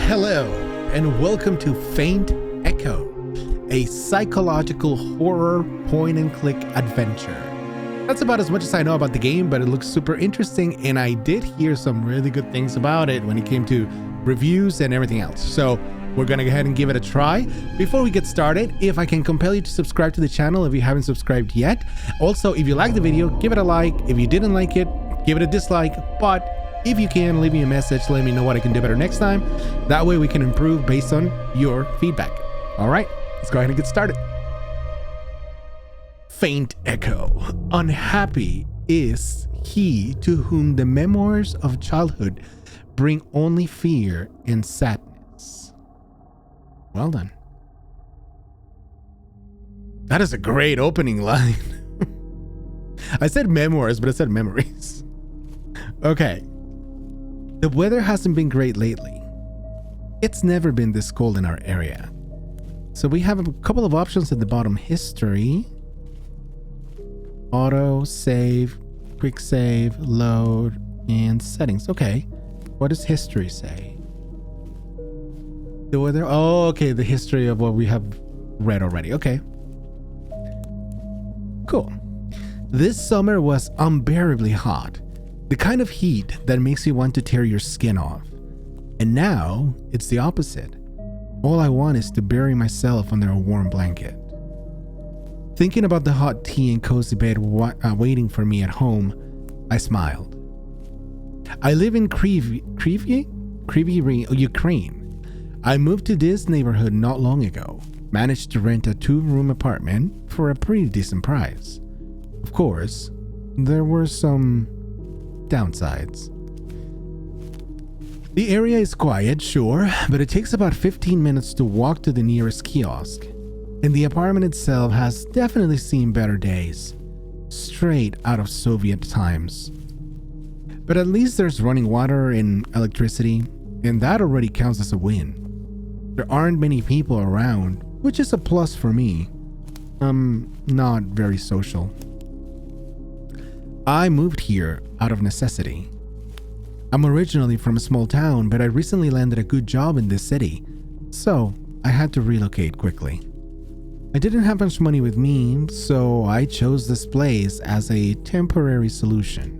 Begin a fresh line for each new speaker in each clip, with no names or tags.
Hello, and welcome to Faint Echo, a psychological horror point-and-click adventure. That's about as much as I know about the game, but it looks super interesting, and I did hear some really good things about it when it came to reviews and everything else. So we're gonna go ahead and give it a try. Before we get started, if I can compel you to subscribe to the channel if you haven't subscribed yet. Also, if you liked the video, give it a like. If you didn't like it, give it a dislike. But if you can, leave me a message, let me know what I can do better next time. That way we can improve based on your feedback. All right, let's go ahead and get started. Faint Echo. Unhappy is he to whom the memoirs of childhood bring only fear and sadness. Well done. That is a great opening line. I said memoirs, but I said memories. Okay. The weather hasn't been great lately. It's never been this cold in our area. So we have a couple of options at the bottom. History, auto, save, quick save, load, and settings. Okay. What does history say? The weather. Oh, okay. The history of what we have read already. Okay. Cool. This summer was unbearably hot. The kind of heat that makes you want to tear your skin off. And now, it's the opposite. All I want is to bury myself under a warm blanket. Thinking about the hot tea and cozy bed waiting for me at home, I smiled. I live in Kryvyi, Ukraine. I moved to this neighborhood not long ago. Managed to rent a 2-room apartment for a pretty decent price. Of course, there were some downsides. The area is quiet, sure, but it takes about 15 minutes to walk to the nearest kiosk. And the apartment itself has definitely seen better days. Straight out of Soviet times. But at least there's running water and electricity, and that already counts as a win. There aren't many people around, which is a plus for me. I'm not very social. I moved here out of necessity. I'm originally from a small town, but I recently landed a good job in this city, so I had to relocate quickly. I didn't have much money with me, so I chose this place as a temporary solution.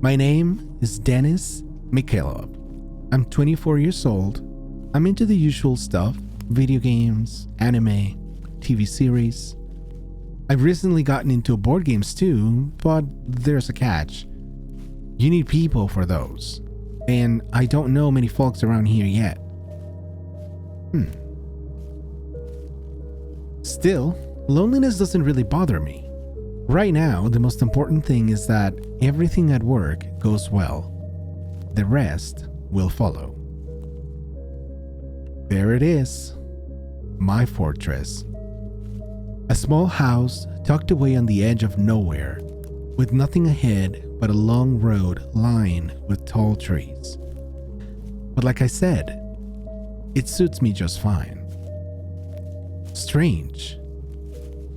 My name is Denis Mikhailov. I'm 24 years old. I'm into the usual stuff, video games, anime, TV series. I've recently gotten into board games too, but there's a catch. You need people for those, and I don't know many folks around here yet. Still, loneliness doesn't really bother me. Right now, the most important thing is that everything at work goes well. The rest will follow. There it is, my fortress. A small house tucked away on the edge of nowhere, with nothing ahead but a long road lined with tall trees. But like I said, it suits me just fine. Strange.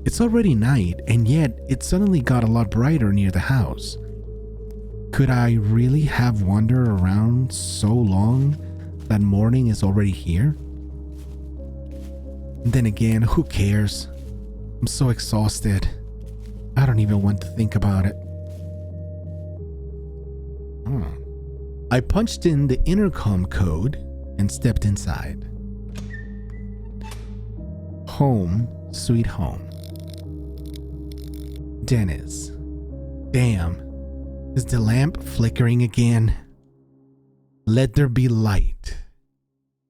It's already night, and yet it suddenly got a lot brighter near the house. Could I really have wandered around so long that morning is already here? And then again, who cares? I'm so exhausted. I don't even want to think about it. I punched in the intercom code and stepped inside. Home, sweet home. Dennis. Damn. Is the lamp flickering again? Let there be light,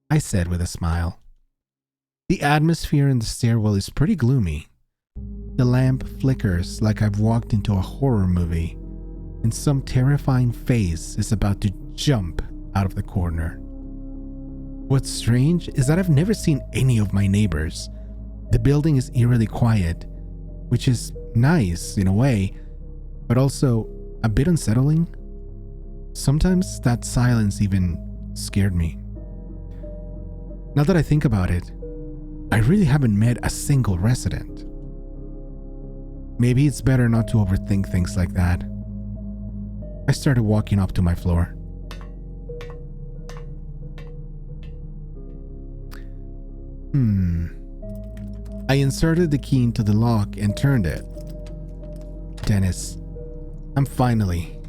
I said with a smile. The atmosphere in the stairwell is pretty gloomy. The lamp flickers like I've walked into a horror movie, and some terrifying face is about to jump out of the corner. What's strange is that I've never seen any of my neighbors. The building is eerily quiet, which is nice in a way, but also a bit unsettling. Sometimes that silence even scared me. Now that I think about it, I really haven't met a single resident. Maybe it's better not to overthink things like that. I started walking up to my floor. I inserted the key into the lock and turned it. Dennis, finally,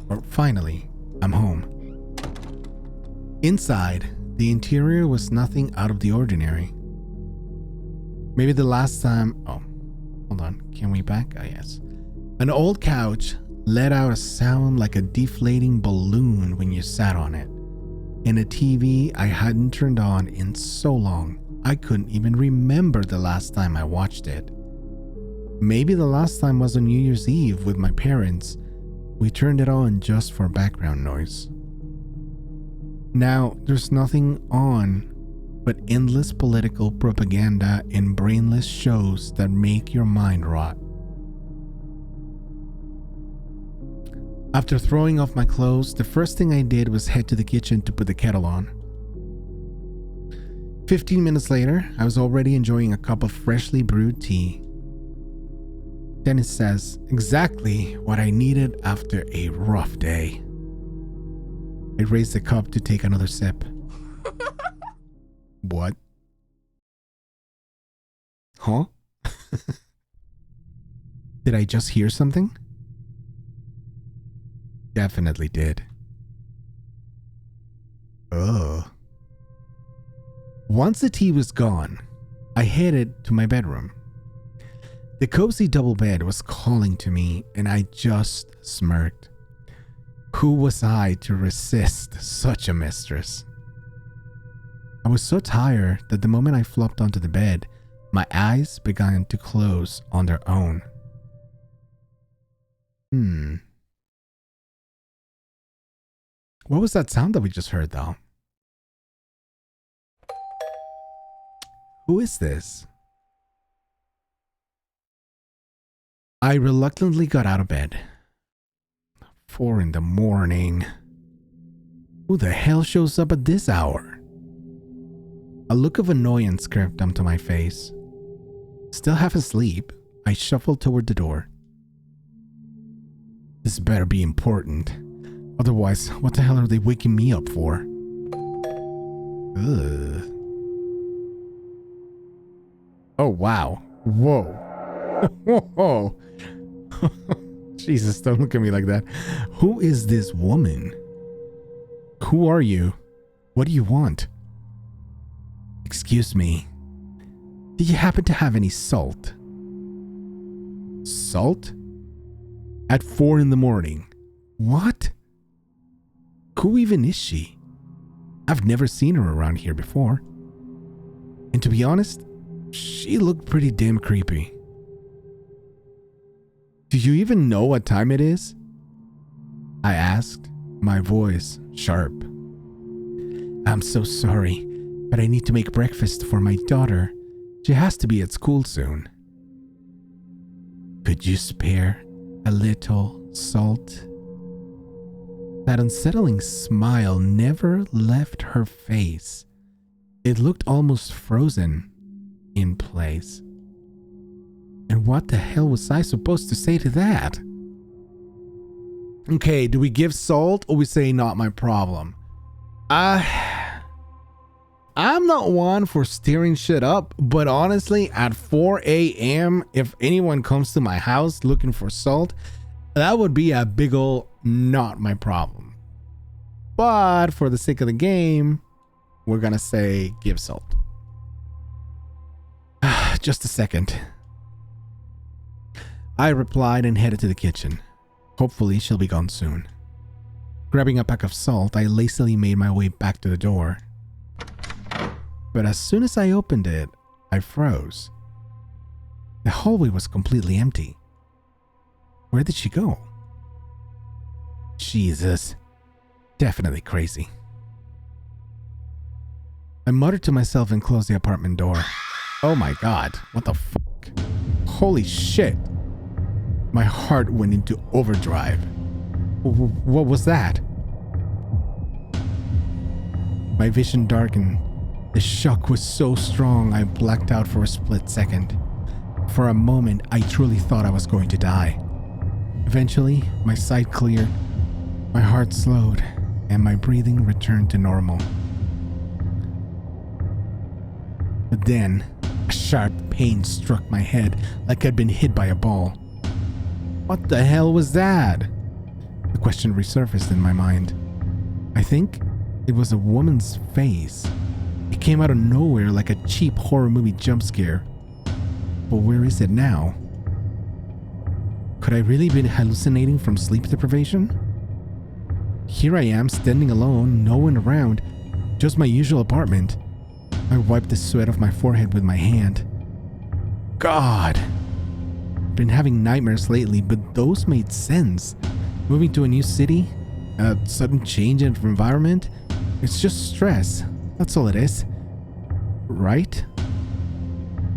I'm home. Inside, the interior was nothing out of the ordinary. Maybe the last time... Oh, hold on. Can we back? Oh, yes. An old couch let out a sound like a deflating balloon when you sat on it. And a TV I hadn't turned on in so long, I couldn't even remember the last time I watched it. Maybe the last time was on New Year's Eve with my parents. We turned it on just for background noise. Now, there's nothing on but endless political propaganda and brainless shows that make your mind rot. After throwing off my clothes, the first thing I did was head to the kitchen to put the kettle on. 15 minutes later, I was already enjoying a cup of freshly brewed tea. Dennis says, exactly what I needed after a rough day. I raised the cup to take another sip. What? Huh? Did I just hear something? Definitely did. Ugh. Once the tea was gone, I headed to my bedroom. The cozy double bed was calling to me, and I just smirked. Who was I to resist such a mistress? I was so tired that the moment I flopped onto the bed, my eyes began to close on their own. What was that sound that we just heard, though? Who is this? I reluctantly got out of bed. 4 a.m. Who the hell shows up at this hour? A look of annoyance crept onto my face. Still half asleep, I shuffled toward the door. This better be important. Otherwise, what the hell are they waking me up for? Ugh. Oh, wow. Whoa. Whoa. Jesus, don't look at me like that. Who is this woman? Who are you? What do you want? Excuse me. Do you happen to have any salt? Salt? At 4 a.m. What? Who even is she? I've never seen her around here before. And to be honest, she looked pretty damn creepy. Do you even know what time it is? I asked, my voice sharp. I'm so sorry, but I need to make breakfast for my daughter. She has to be at school soon. Could you spare a little salt? That unsettling smile never left her face. It looked almost frozen in place. And what the hell was I supposed to say to that? Okay, do we give salt or we say not my problem? I'm not one for stirring shit up, but honestly, at 4 a.m., if anyone comes to my house looking for salt, that would be a big ol' not my problem. But for the sake of the game, we're gonna say give salt. Just a second. I replied and headed to the kitchen. Hopefully she'll be gone soon. Grabbing a pack of salt, I lazily made my way back to the door. But as soon as I opened it, I froze. The hallway was completely empty. Where did she go? Jesus. Definitely crazy. I muttered to myself and closed the apartment door. Oh my god, what the fuck? Holy shit. My heart went into overdrive. What was that? My vision darkened. The shock was so strong I blacked out for a split second. For a moment, I truly thought I was going to die. Eventually, my sight cleared, my heart slowed, and my breathing returned to normal. But then, A sharp pain struck my head like I'd been hit by a ball. What the hell was that? The question resurfaced in my mind. I think it was a woman's face. It came out of nowhere like a cheap horror movie jump scare. But where is it now? Could I really be hallucinating from sleep deprivation? Here I am, standing alone, no one around, just my usual apartment. I wiped the sweat off my forehead with my hand. God! I've been having nightmares lately, but those made sense. Moving to a new city, a sudden change in environment, it's just stress. That's all it is. Right?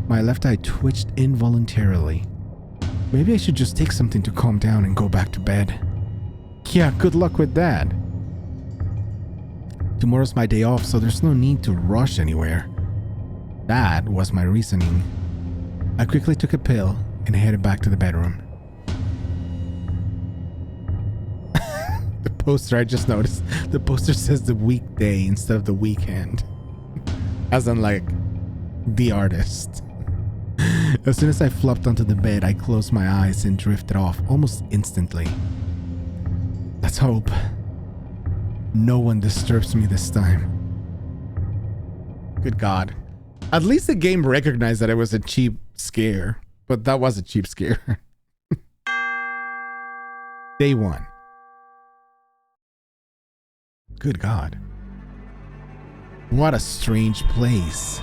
My left eye twitched involuntarily. Maybe I should just take something to calm down and go back to bed. Yeah, good luck with that. Tomorrow's my day off, so there's no need to rush anywhere. That was my reasoning. I quickly took a pill and headed back to the bedroom. The poster, I just noticed, the poster says the weekday instead of the weekend. As in like, the artist. As soon as I flopped onto the bed, I closed my eyes and drifted off almost instantly. Let's hope no one disturbs me this time. Good God. At least the game recognized that it was a cheap scare. But that was a cheap scare. Day 1. Good God. What a strange place.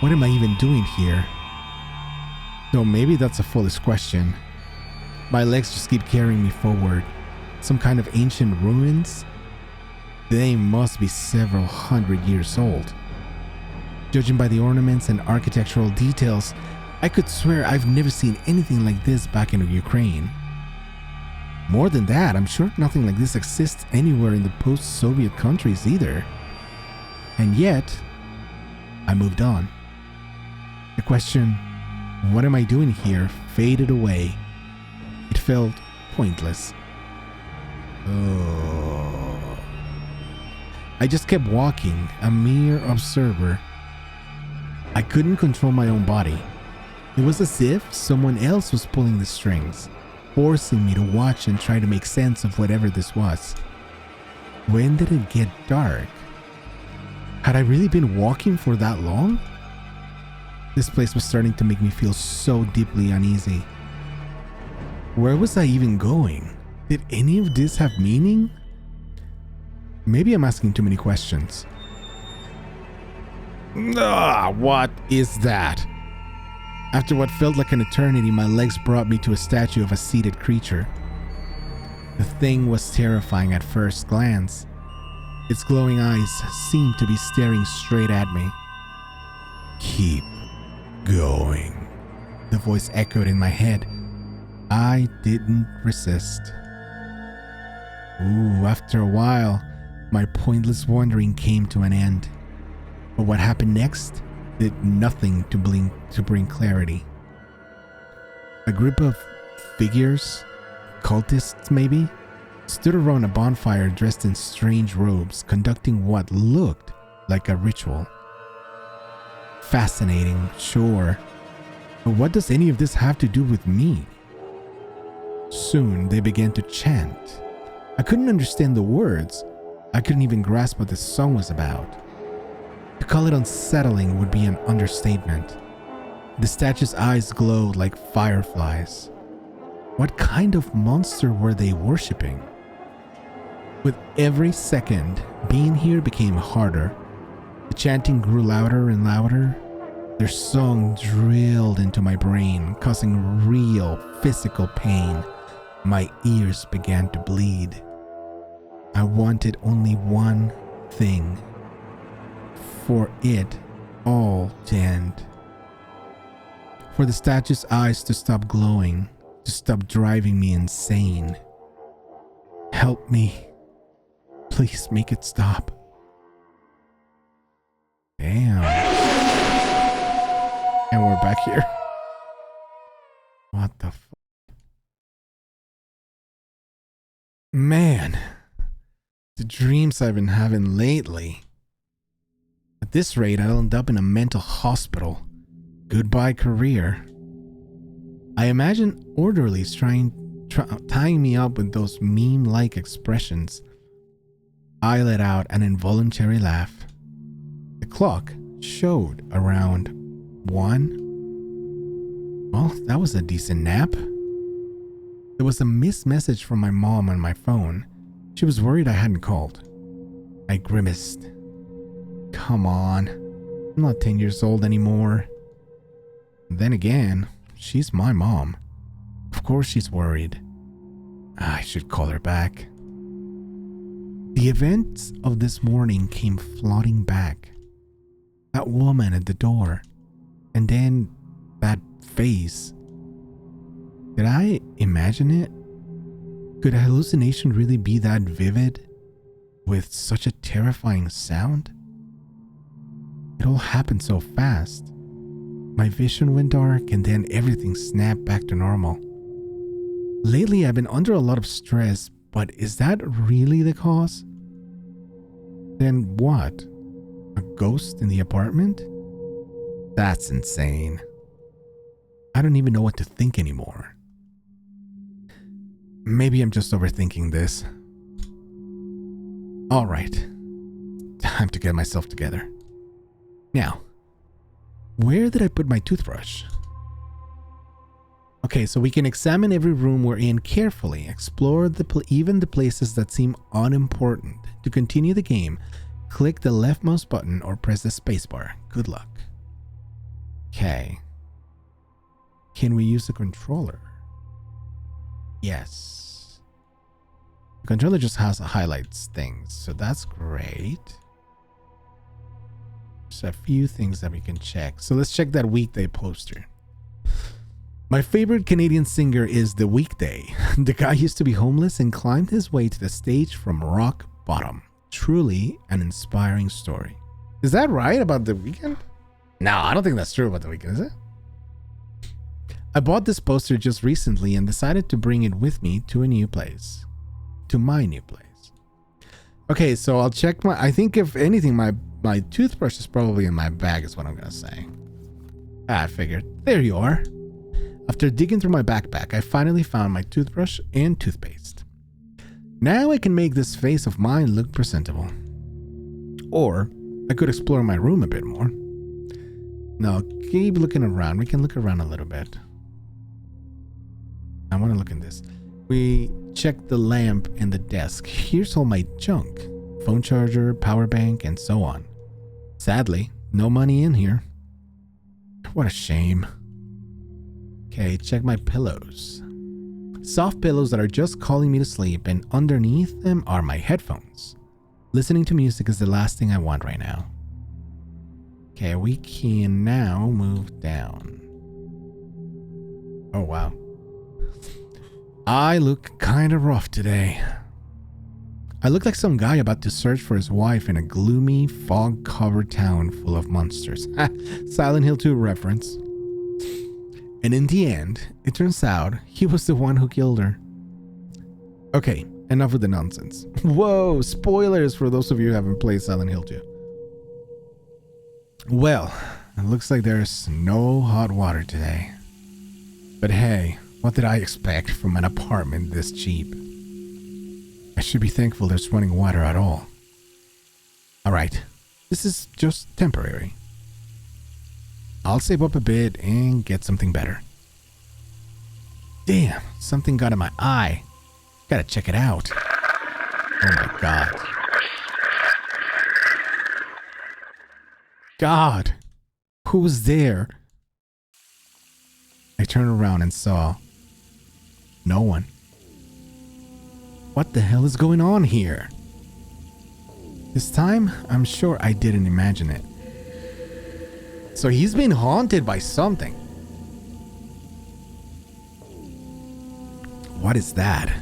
What am I even doing here? Though maybe that's a foolish question. My legs just keep carrying me forward. Some kind of ancient ruins? They must be several hundred years old. Judging by the ornaments and architectural details, I could swear I've never seen anything like this back in Ukraine. More than that, I'm sure nothing like this exists anywhere in the post-Soviet countries either. And yet, I moved on. The question, what am I doing here, faded away. It felt pointless. Oh. I just kept walking, a mere observer. I couldn't control my own body. It was as if someone else was pulling the strings, forcing me to watch and try to make sense of whatever this was. When did it get dark? Had I really been walking for that long? This place was starting to make me feel so deeply uneasy. Where was I even going? Did any of this have meaning? Maybe I'm asking too many questions. What is that? After what felt like an eternity, my legs brought me to a statue of a seated creature. The thing was terrifying at first glance. Its glowing eyes seemed to be staring straight at me. Keep going, the voice echoed in my head. I didn't resist. After a while, my pointless wandering came to an end. But what happened next did nothing to bring clarity. A group of figures, cultists maybe, stood around a bonfire dressed in strange robes, conducting what looked like a ritual. Fascinating, sure. But what does any of this have to do with me? Soon they began to chant. I couldn't understand the words. I couldn't even grasp what the song was about. To call it unsettling would be an understatement. The statue's eyes glowed like fireflies. What kind of monster were they worshipping? With every second, being here became harder. The chanting grew louder and louder. Their song drilled into my brain, causing real physical pain. My ears began to bleed. I wanted only one thing. For it all to end. For the statue's eyes to stop glowing, to stop driving me insane. Help me. Please make it stop. Damn. And we're back here. What the fuck? Man. The dreams I've been having lately. At this rate, I'll end up in a mental hospital. Goodbye career. I imagine orderlies tying me up with those meme-like expressions. I let out an involuntary laugh. The clock showed around 1. Well, that was a decent nap. There was a missed message from my mom on my phone. She was worried I hadn't called. I grimaced. Come on. I'm not 10 years old anymore. Then again, she's my mom. Of course she's worried. I should call her back. The events of this morning came flooding back. That woman at the door. And then that face. Did I imagine it? Could a hallucination really be that vivid? With such a terrifying sound? It all happened so fast. My vision went dark and then everything snapped back to normal. Lately I've been under a lot of stress, but is that really the cause? Then what? A ghost in the apartment? That's insane. I don't even know what to think anymore. Maybe I'm just overthinking this. Alright. Time to get myself together. Now, where did I put my toothbrush? Okay, so we can examine every room we're in carefully, explore even the places that seem unimportant. To continue the game, click the left mouse button or press the spacebar. Good luck. Okay. Can we use the controller? Yes. The controller just highlights things, so that's great. There's a few things that we can check. So let's check that weekday poster. My favorite Canadian singer is The Weekday. The guy used to be homeless and climbed his way to the stage from rock bottom. Truly an inspiring story. Is that right about The Weeknd? No, I don't think that's true about The Weeknd, is it? I bought this poster just recently and decided to bring it with me to a new place. To my new place. Okay, so I'll check I think if anything, my toothbrush is probably in my bag is what I'm gonna say. I figured. There you are. After digging through my backpack, I finally found my toothbrush and toothpaste. Now I can make this face of mine look presentable. Or I could explore my room a bit more. No, keep looking around. We can look around a little bit. I want to look in this. We checked the lamp and the desk. Here's all my junk. Phone charger, power bank, and so on. Sadly, no money in here. What a shame. Okay, check my pillows. Soft pillows that are just calling me to sleep, and underneath them are my headphones. Listening to music is the last thing I want right now. Okay, we can now move down. Oh, wow. I look kind of rough today. I look like some guy about to search for his wife in a gloomy, fog-covered town full of monsters. Silent Hill 2 reference. And in the end, it turns out he was the one who killed her. Okay, enough with the nonsense. Whoa, spoilers for those of you who haven't played Silent Hill 2. Well, it looks like there's no hot water today. But hey, what did I expect from an apartment this cheap? I should be thankful there's running water at all. Alright, this is just temporary. I'll save up a bit and get something better. Damn, something got in my eye. Gotta check it out. Oh my god. God, who was there? I turned around and saw no one. What the hell is going on here? This time, I'm sure I didn't imagine it. So he's been haunted by something. What is that?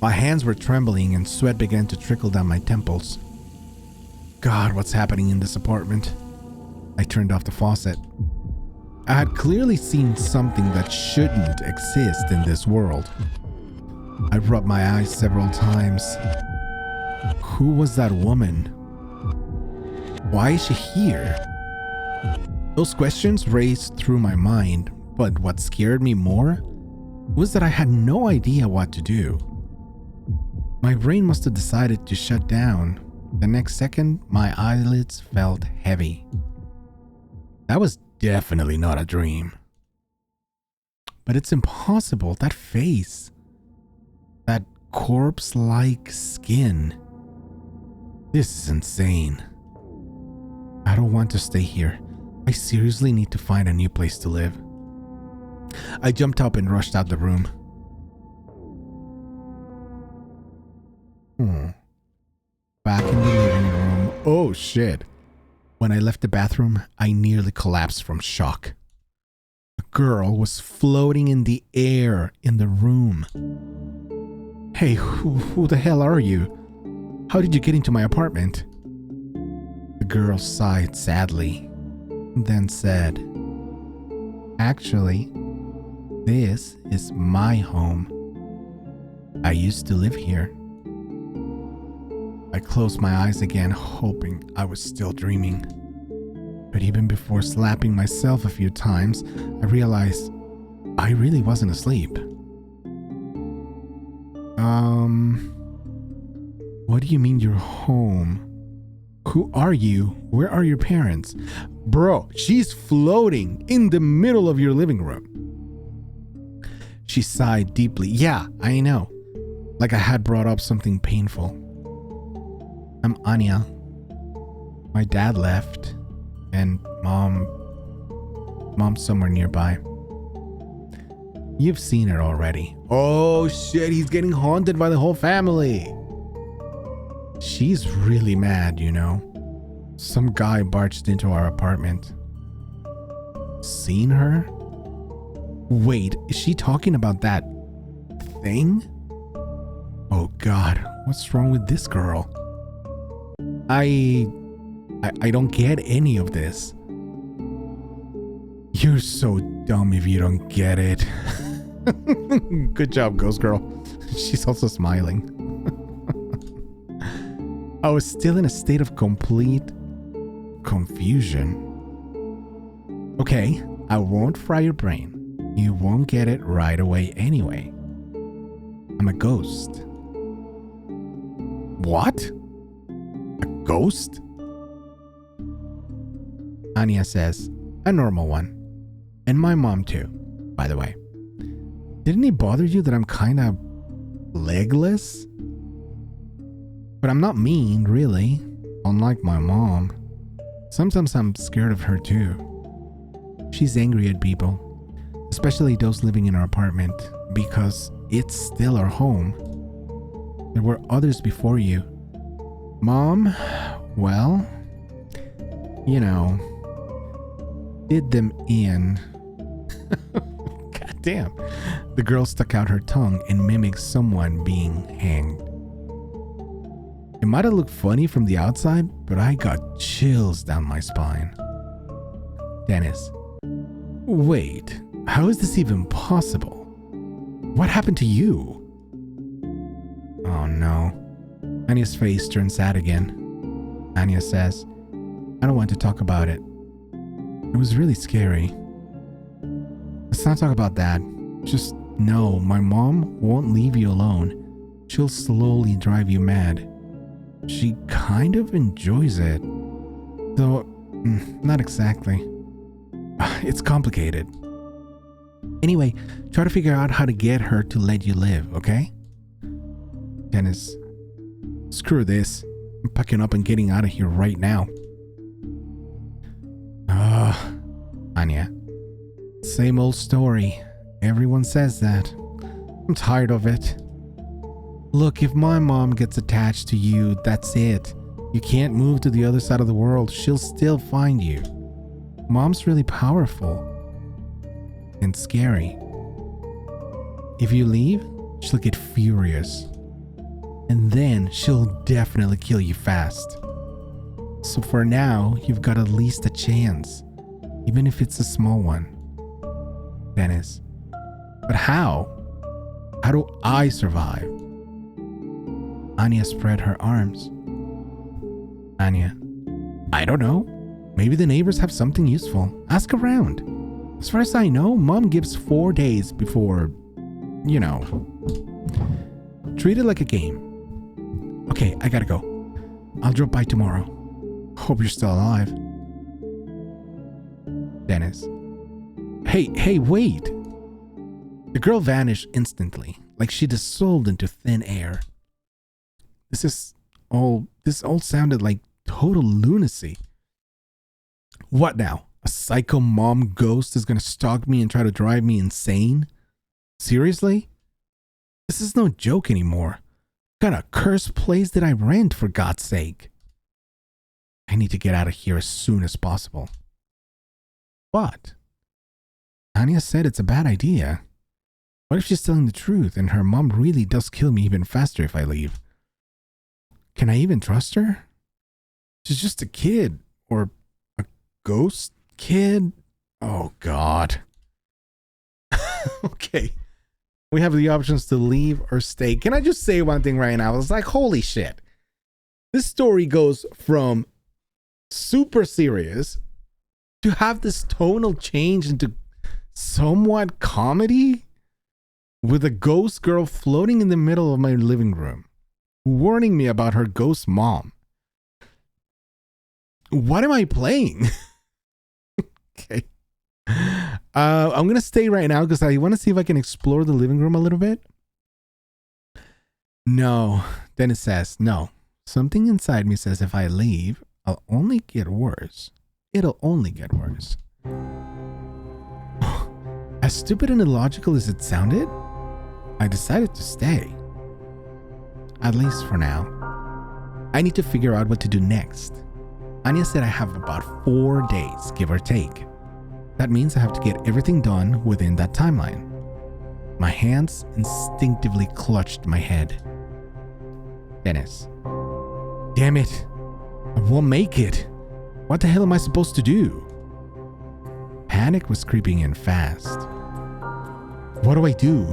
My hands were trembling and sweat began to trickle down my temples. God, what's happening in this apartment? I turned off the faucet. I had clearly seen something that shouldn't exist in this world. I rubbed my eyes several times. Who was that woman? Why is she here? Those questions raced through my mind, but what scared me more was that I had no idea what to do. My brain must have decided to shut down. The next second, my eyelids felt heavy. That was definitely not a dream. But it's impossible. That face. That corpse-like skin. This is insane. I don't want to stay here. I seriously need to find a new place to live. I jumped up and rushed out the room. Back in the living room. Oh shit. When I left the bathroom, I nearly collapsed from shock. A girl was floating in the air in the room. Hey, who the hell are you? How did you get into my apartment? The girl sighed sadly, then said, actually, this is my home. I used to live here. I closed my eyes again, hoping I was still dreaming. But even before slapping myself a few times, I realized I really wasn't asleep. What do you mean you're home? Who are you? Where are your parents? Bro, she's floating in the middle of your living room. She sighed deeply. Yeah, I know. Like I had brought up something painful. I'm Anya. My dad left, and mom's somewhere nearby. You've seen her already. Oh shit, he's getting haunted by the whole family. She's really mad, you know. Some guy barged into our apartment. Seen her? Wait, is she talking about that thing? Oh god, what's wrong with this girl? I don't get any of this. You're so dumb if you don't get it. Good job, ghost girl. She's also smiling. I was still in a state of complete confusion. Okay, I won't fry your brain. You won't get it right away anyway. I'm a ghost. What? A ghost? Anya says, a normal one. And my mom too, by the way. Didn't it bother you that I'm kind of legless? But I'm not mean, really. Unlike my mom. Sometimes I'm scared of her too. She's angry at people, especially those living in our apartment, because it's still our home. There were others before you. Mom, well, you know, did them in. God damn. The girl stuck out her tongue and mimicked someone being hanged. It might have looked funny from the outside, but I got chills down my spine. Dennis. Wait, how is this even possible? What happened to you? Oh no. Anya's face turned sad again. Anya says, I don't want to talk about it. It was really scary. Let's not talk about that. Just know my mom won't leave you alone. She'll slowly drive you mad. She kind of enjoys it. Though, not exactly. It's complicated. Anyway, try to figure out how to get her to let you live, okay? Dennis. Screw this. I'm packing up and getting out of here right now. Anya. Same old story. Everyone says that. I'm tired of it. Look, if my mom gets attached to you, that's it. You can't move to the other side of the world. She'll still find you. Mom's really powerful. And scary. If you leave, she'll get furious. And then she'll definitely kill you fast. So for now, you've got at least a chance. Even if it's a small one. Dennis. But how? How do I survive? Anya spread her arms. Anya. I don't know. Maybe the neighbors have something useful. Ask around. As far as I know, Mom gives 4 days before, you know. Treat it like a game. Okay, I gotta go. I'll drop by tomorrow. Hope you're still alive. Dennis. Hey, wait. The girl vanished instantly, like she dissolved into thin air. This all sounded like total lunacy. What now? A psycho mom ghost is gonna stalk me and try to drive me insane? Seriously? This is no joke anymore. What kind of cursed place did I rent, for God's sake? I need to get out of here as soon as possible. What? Anya said it's a bad idea. What if she's telling the truth and her mom really does kill me even faster if I leave? Can I even trust her? She's just a kid. Or a ghost kid? Oh, God. Okay. We have the options to leave or stay. Can I just say one thing right now? It's like, holy shit. This story goes from super serious to have this tonal change into somewhat comedy with a ghost girl floating in the middle of my living room, warning me about her ghost mom. What am I playing? Okay. I'm going to stay right now because I want to see if I can explore the living room a little bit. No. Dennis says, no. Something inside me says if I leave, I'll only get worse. It'll only get worse. As stupid and illogical as it sounded, I decided to stay. At least for now. I need to figure out what to do next. Anya said I have about 4 days, give or take. That means I have to get everything done within that timeline. My hands instinctively clutched my head. Dennis. Damn it. I won't make it. What the hell am I supposed to do? Panic was creeping in fast. What do I do?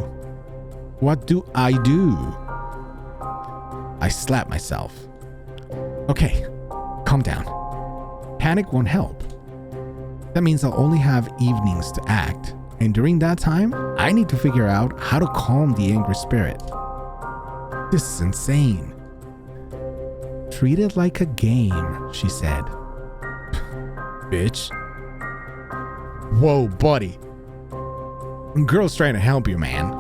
What do I do? I slapped myself. Okay, calm down. Panic won't help. That means I'll only have evenings to act, and during that time, I need to figure out how to calm the angry spirit. This is insane. Treat it like a game, she said. Bitch. Whoa, buddy. Girl's trying to help you, man.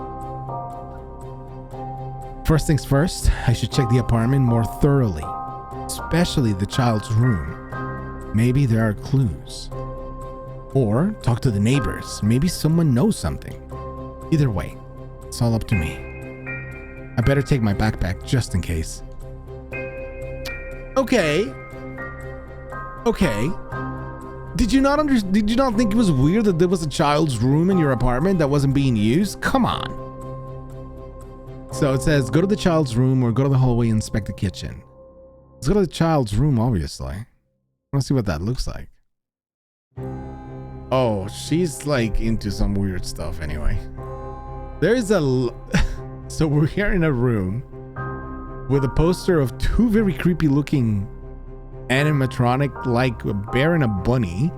First things first, I should check the apartment more thoroughly, especially the child's room. Maybe there are clues. Or talk to the neighbors. Maybe someone knows something. Either way, it's all up to me. I better take my backpack just in case. Okay. Did you not think it was weird that there was a child's room in your apartment that wasn't being used? Come on. So it says, go to the child's room or go to the hallway and inspect the kitchen. Let's go to the child's room, obviously. I want to see what that looks like. Oh, she's like into some weird stuff anyway. There's so we're here in a room with a poster of 2 very creepy looking animatronic like a bear and a bunny,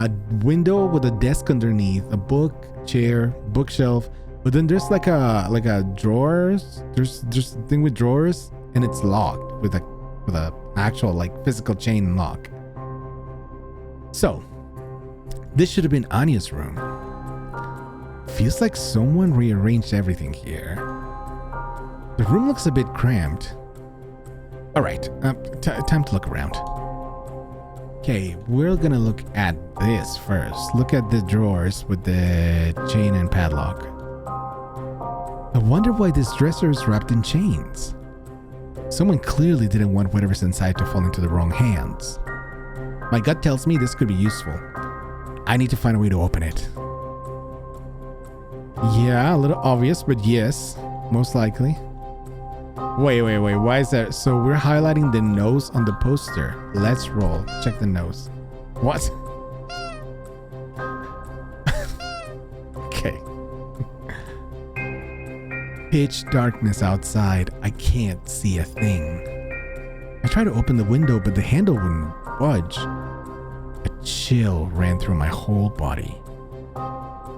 a window with a desk underneath, a book, chair, bookshelf, but then there's like a drawers. There's a thing with drawers and it's locked with a actual like physical chain lock. So this should have been Anya's room. Feels like someone rearranged everything here. The room looks a bit cramped. Alright, time to look around. Okay, we're gonna look at this first. Look at the drawers with the chain and padlock. I wonder why this dresser is wrapped in chains. Someone clearly didn't want whatever's inside to fall into the wrong hands. My gut tells me this could be useful. I need to find a way to open it. Yeah, a little obvious, but yes, most likely. Wait, why is that? So we're highlighting the nose on the poster. Let's roll. Check the nose. What? Okay. Pitch darkness outside. I can't see a thing. I tried to open the window, but the handle wouldn't budge. chill ran through my whole body.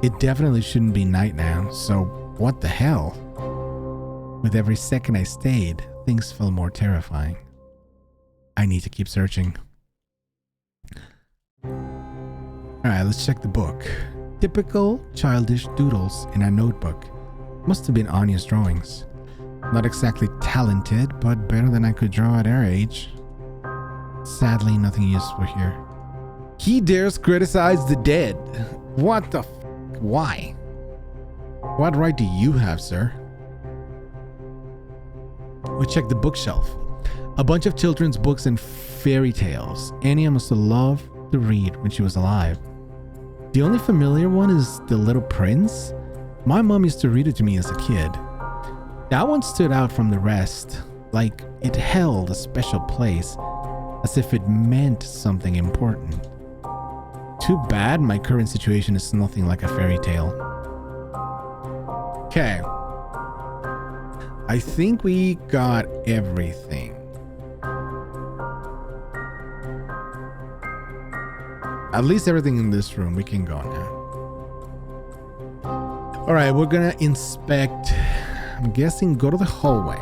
It definitely shouldn't be night now, so what the hell? With every second I stayed, things felt more terrifying. I need to keep searching. Alright, let's check the book. Typical childish doodles in a notebook. Must have been Anya's drawings. Not exactly talented, but better than I could draw at her age. Sadly, nothing useful here. He dares criticize the dead. What the f***? Why? What right do you have, sir? We checked the bookshelf. A bunch of children's books and fairy tales. Anya must have loved to read when she was alive. The only familiar one is The Little Prince. My mom used to read it to me as a kid. That one stood out from the rest, like it held a special place, as if it meant something important. Too bad my current situation is nothing like a fairy tale. Okay. I think we got everything. At least everything in this room. We can go now. Alright, we're gonna inspect. I'm guessing go to the hallway.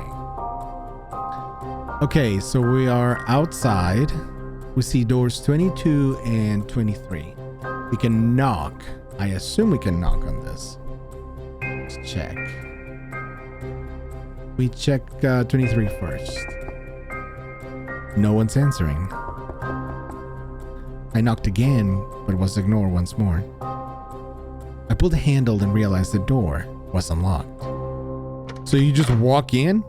Okay, so we are outside. We see doors 22 and 23. We can knock. I assume we can knock on this. Let's check. We check 23 first. No one's answering. I knocked again, but was ignored once more. I pulled the handle and realized the door was unlocked. So you just walk in?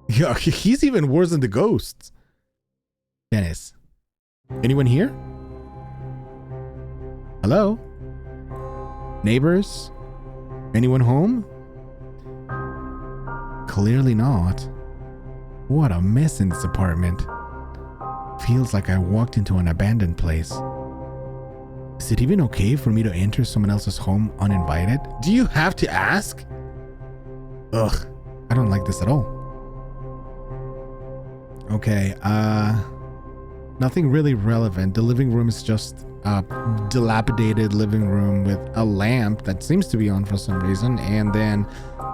Yeah, he's even worse than the ghosts. Dennis, anyone here? Hello? Neighbors? Anyone home? Clearly not. What a mess in this apartment. Feels like I walked into an abandoned place. Is it even okay for me to enter someone else's home uninvited? Do you have to ask? Ugh, I don't like this at all. Okay, nothing really relevant. The living room is just a dilapidated living room with a lamp that seems to be on for some reason, and then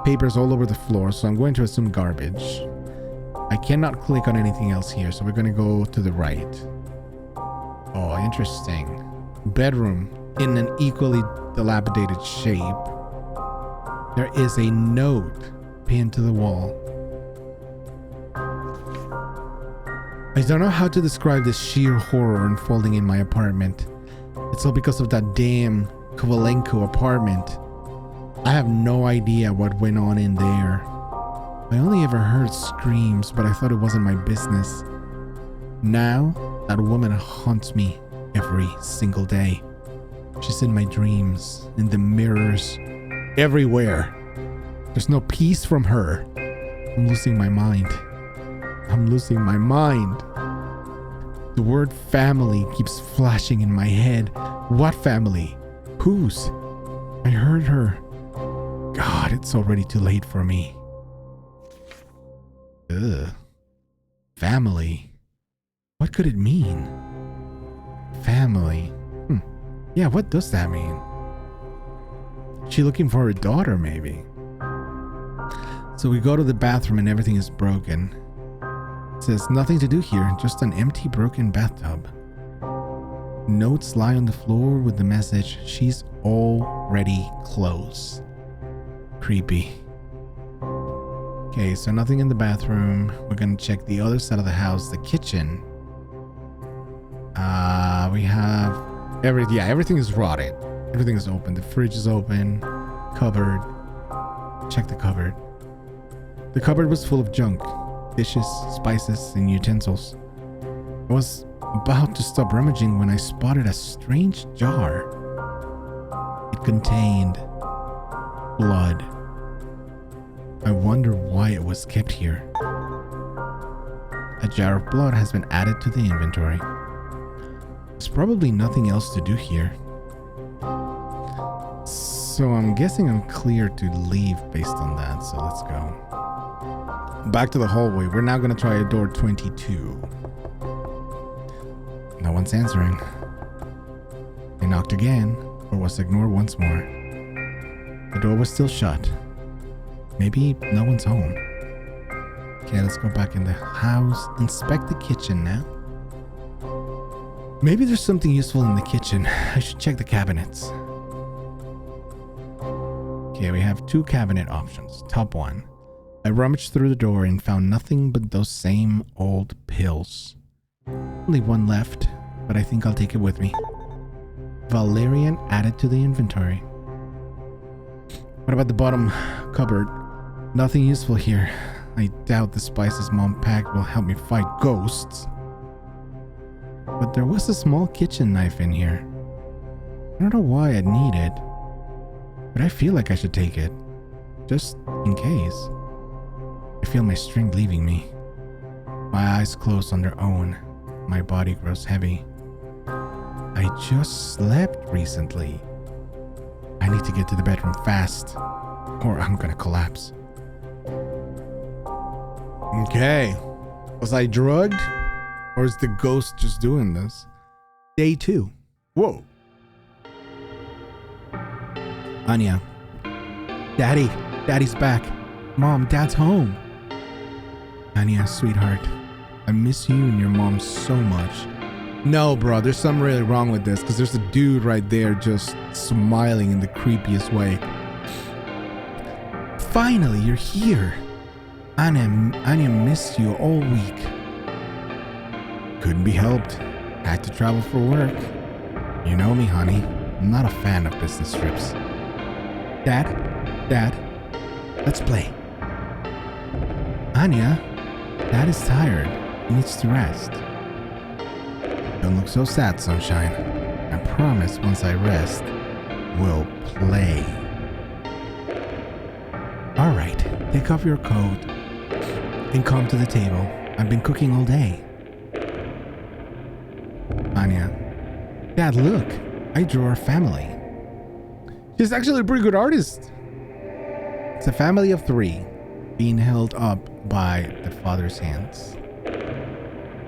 papers all over the floor, so I'm going to assume garbage. I cannot click on anything else here, so we're going to go to the right. Oh, interesting. Bedroom in an equally dilapidated shape. There is a note pinned to the wall. I don't know how to describe the sheer horror unfolding in my apartment. It's all because of that damn Kovalenko apartment. I have no idea what went on in there. I only ever heard screams, but I thought it wasn't my business. Now, that woman haunts me every single day. She's in my dreams, in the mirrors, everywhere. There's no peace from her. I'm losing my mind. I'm losing my mind. The word family keeps flashing in my head. What family? Whose? I heard her. God, it's already too late for me. Ugh. Family. What could it mean? Family. Yeah, what does that mean? She looking for her daughter, maybe. So we go to the bathroom and everything is broken. It says nothing to do here, just an empty broken bathtub. Notes lie on the floor with the message, she's already close. Creepy. Okay, so nothing in the bathroom. We're gonna check the other side of the house, the kitchen. We have everything is rotted. Everything is open. The fridge is open. Cupboard. Check the cupboard. The cupboard was full of junk. Dishes, spices, and utensils. I was about to stop rummaging when I spotted a strange jar. It contained blood. I wonder why it was kept here. A jar of blood has been added to the inventory. There's probably nothing else to do here. So I'm guessing I'm clear to leave based on that, so let's go. Back to the hallway. We're now going to try door 22. No one's answering. I knocked again, but was ignored once more. The door was still shut. Maybe no one's home. Okay, let's go back in the house. Inspect the kitchen now. Maybe there's something useful in the kitchen. I should check the cabinets. Okay, we have 2 cabinet options. Top one. I rummaged through the door and found nothing but those same old pills. Only one left, but I think I'll take it with me. Valerian added to the inventory. What about the bottom cupboard? Nothing useful here. I doubt the spices Mom packed will help me fight ghosts. But there was a small kitchen knife in here. I don't know why I'd need it, but I feel like I should take it, just in case. I feel my strength leaving me. My eyes close on their own. My body grows heavy. I just slept recently. I need to get to the bedroom fast, or I'm gonna collapse. Okay. Was I drugged? Or is the ghost just doing this? Day 2. Whoa. Anya. Daddy. Daddy's back. Mom, Dad's home. Anya, sweetheart. I miss you and your mom so much. No, bro, there's something really wrong with this, because there's a dude right there just smiling in the creepiest way. Finally, you're here. Anya missed you all week. Couldn't be helped. Had to travel for work. You know me, honey. I'm not a fan of business trips. Dad, let's play. Anya, Dad is tired. He needs to rest. Don't look so sad, sunshine. I promise once I rest, we'll play. Alright, take off your coat and come to the table. I've been cooking all day. Anya. Dad, look. I drew our family. She's actually a pretty good artist. It's a family of 3 being held up by the father's hands.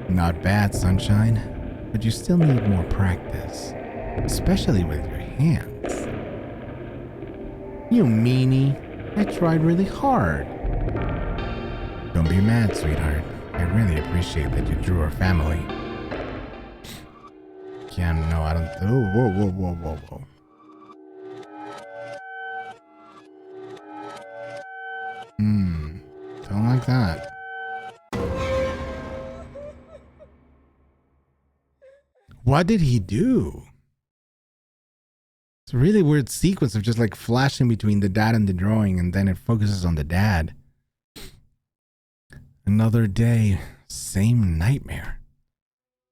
Not bad, sunshine. But you still need more practice. Especially with your hands. You meanie. I tried really hard. Don't be mad, sweetheart. I really appreciate that you drew our family. Yeah, no, I don't. Oh, whoa. Don't like that. What did he do? It's a really weird sequence of just like flashing between the dad and the drawing, and then it focuses on the dad. Another day, same nightmare.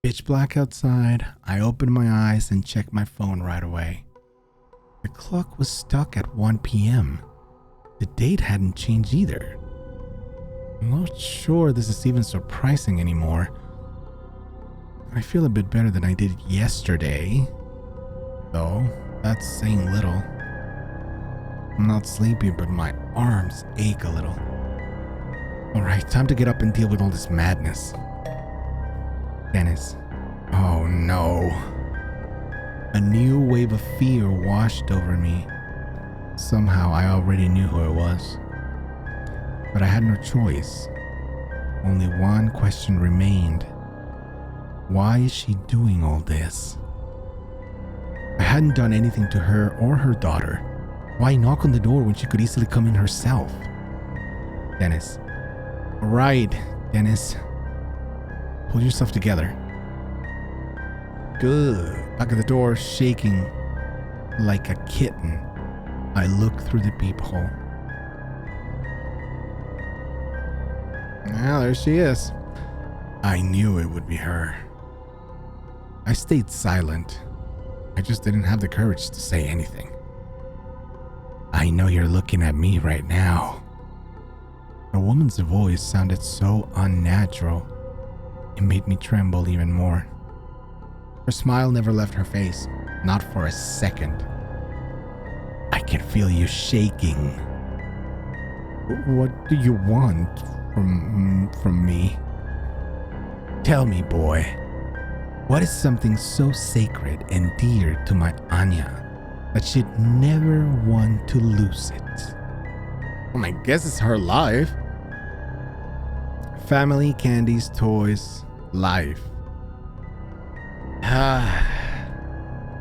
Pitch black outside. I opened my eyes and checked my phone right away. The clock was stuck at 1 p.m. The date hadn't changed either. I'm not sure this is even surprising anymore. I feel a bit better than I did yesterday, though that's saying little. I'm not sleepy, but my arms ache a little. Alright, time to get up and deal with all this madness. Dennis. Oh no. A new wave of fear washed over me. Somehow I already knew who it was. But I had no choice. Only one question remained. Why is she doing all this? I hadn't done anything to her or her daughter. Why knock on the door when she could easily come in herself? Dennis. All right, Dennis. Pull yourself together. Good. Back at the door, shaking like a kitten. I look through the peephole. Well, there she is. I knew it would be her. I stayed silent. I just didn't have the courage to say anything. I know you're looking at me right now. The woman's voice sounded so unnatural. It made me tremble even more. Her smile never left her face, not for a second. I can feel you shaking. What do you want from me? Tell me, boy. What is something so sacred and dear to my Anya that she'd never want to lose it? Well, I guess it's her life. Family, candies, toys, life.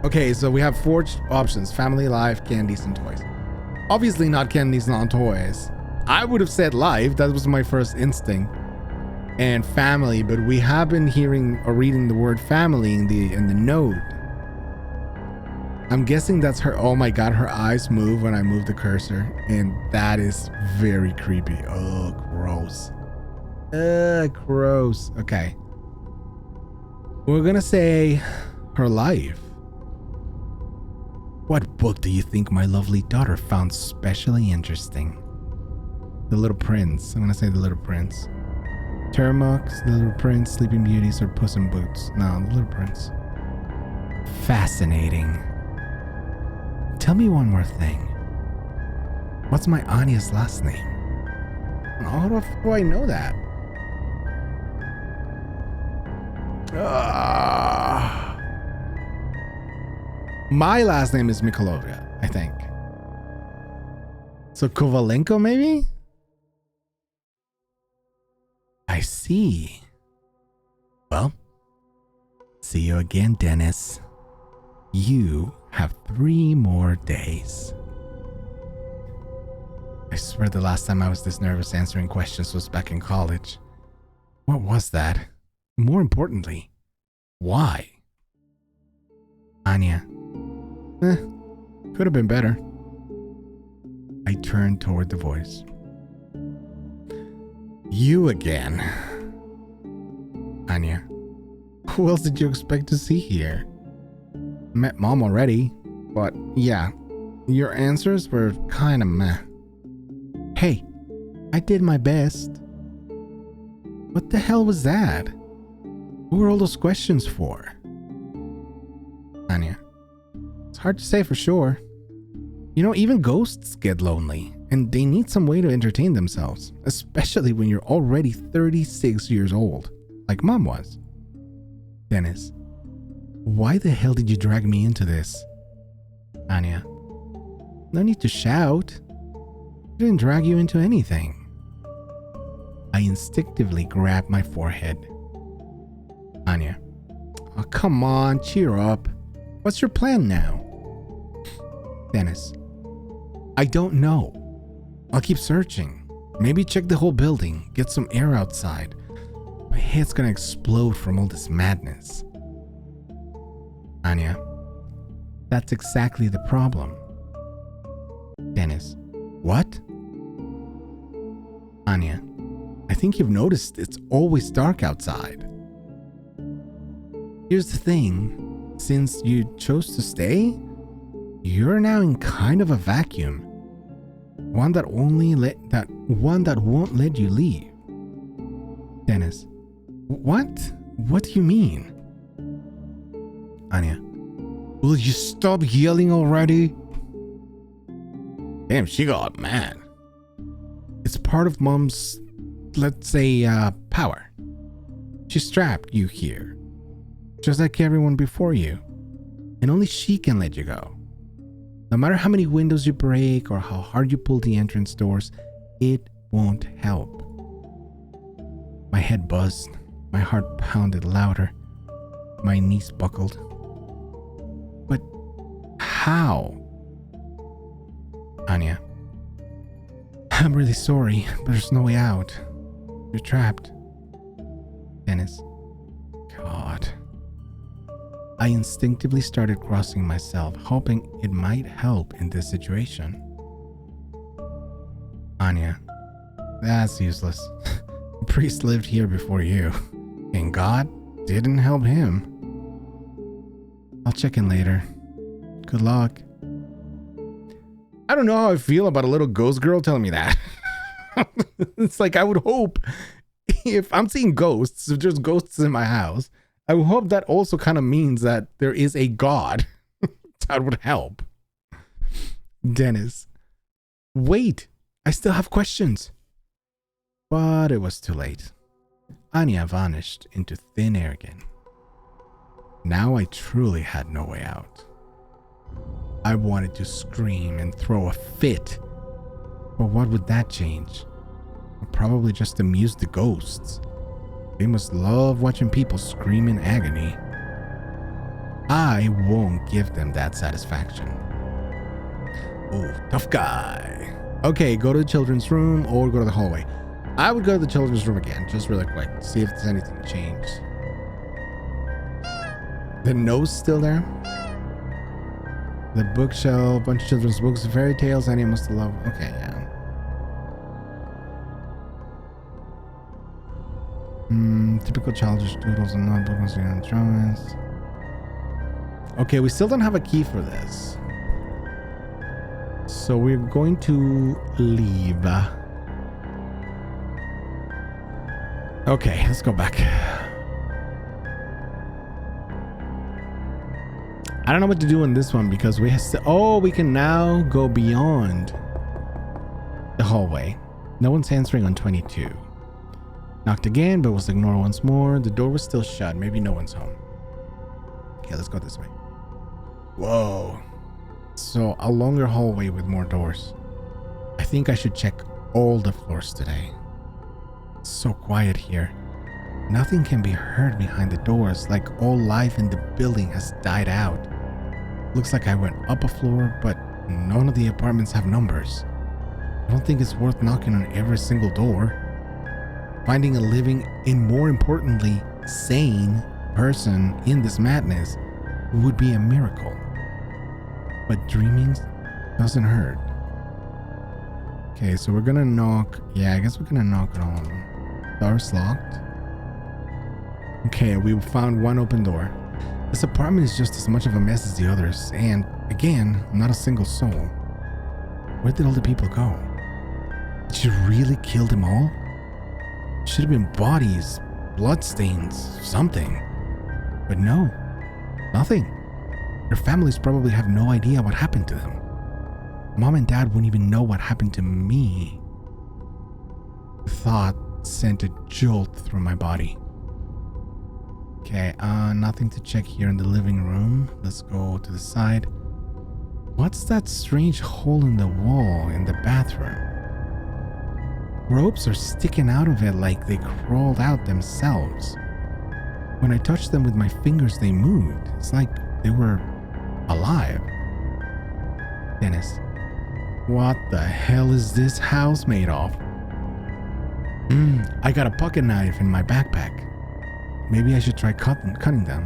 Okay, so we have 4 options: family, life, candies, and toys. Obviously not candies, not toys. I would have said life. That was my first instinct. And family, but we have been hearing or reading the word family in the note. I'm guessing that's her. Oh my god, her eyes move when I move the cursor, and that is very creepy. Oh, gross. Gross. Okay. We're gonna say her life. What book do you think my lovely daughter found specially interesting? The Little Prince. I'm gonna say The Little Prince. Termux, The Little Prince, Sleeping Beauties, or Puss in Boots? No, The Little Prince. Fascinating. Tell me one more thing. What's my Anya's last name? How the fuck do I know that? My last name is Mikolovia, I think. So Kovalenko, maybe? I see. Well, see you again, Dennis. You have 3 more days. I swear the last time I was this nervous answering questions was back in college. What was that? More importantly, why? Anya. Could have been better. I turned toward the voice. You again. Anya. Who else did you expect to see here? Met Mom already, but yeah, your answers were kinda meh. Hey, I did my best. What the hell was that? What were all those questions for? Anya. It's hard to say for sure. You know, even ghosts get lonely, and they need some way to entertain themselves, especially when you're already 36 years old, like Mom was. Dennis. Why the hell did you drag me into this? Anya. No need to shout. I didn't drag you into anything. I instinctively grabbed my forehead. Anya. Oh, come on, cheer up. What's your plan now? Dennis. I don't know. I'll keep searching. Maybe check the whole building, get some air outside. My head's gonna explode from all this madness. Anya. That's exactly the problem. Dennis. What? Anya. I think you've noticed it's always dark outside. Here's the thing. Since you chose to stay, you're now in kind of a vacuum. One that won't let you leave. Dennis. What? What do you mean? Anya. Will you stop yelling already? Damn, she got mad. It's part of Mom's, let's say, power. She strapped you here, just like everyone before you, and only she can let you go. No matter how many windows you break or how hard you pull the entrance doors, it won't help. My head buzzed, my heart pounded louder, my knees buckled. But how? Anya. I'm really sorry, but there's no way out. You're trapped. Dennis. God. I instinctively started crossing myself, hoping it might help in this situation. Anya. That's useless. The priest lived here before you, and God didn't help him. I'll check in later. Good luck. I don't know how I feel about a little ghost girl telling me that. It's like, I would hope if I'm seeing ghosts, if there's ghosts in my house, I would hope that also kind of means that there is a God that would help. Dennis. Wait, I still have questions. But it was too late. Anya vanished into thin air again. Now I truly had no way out. I wanted to scream and throw a fit, but what would that change? I'd probably just amuse the ghosts. They must love watching people scream in agony. I won't give them that satisfaction. Oh, tough guy. Okay, go to the children's room or go to the hallway. I would go to the children's room again, just really quick, see if there's anything changed. The note's still there. The bookshelf, bunch of children's books, fairy tales, Annie must have loved. Okay, yeah. Typical childish doodles and notebooks and drawings. Okay, we still don't have a key for this. So we're going to leave. Okay, let's go back. I don't know what to do in this one because we have to, we can now go beyond the hallway. No one's answering on 22. Knocked again, but was ignored once more. The door was still shut. Maybe no one's home. Okay, let's go this way. Whoa. So a longer hallway with more doors. I think I should check all the floors today. It's so quiet here. Nothing can be heard behind the doors, like all life in the building has died out. Looks like I went up a floor, but none of the apartments have numbers. I don't think it's worth knocking on every single door. Finding a living and, more importantly, sane person in this madness would be a miracle. But dreaming doesn't hurt. Okay, so we're gonna knock. Yeah, I guess we're gonna knock it on. Door's locked. Okay, we found one open door. This apartment is just as much of a mess as the others, and again, not a single soul. Where did all the people go? Did she really kill them all? Should have been bodies, bloodstains, something. But no, nothing. Their families probably have no idea what happened to them. Mom and Dad wouldn't even know what happened to me. The thought sent a jolt through my body. Okay, nothing to check here in the living room. Let's go to the side. What's that strange hole in the wall in the bathroom? Ropes are sticking out of it like they crawled out themselves. When I touched them with my fingers, they moved. It's like they were alive. Dennis, what the hell is this house made of? I got a pocket knife in my backpack. Maybe I should try cutting them.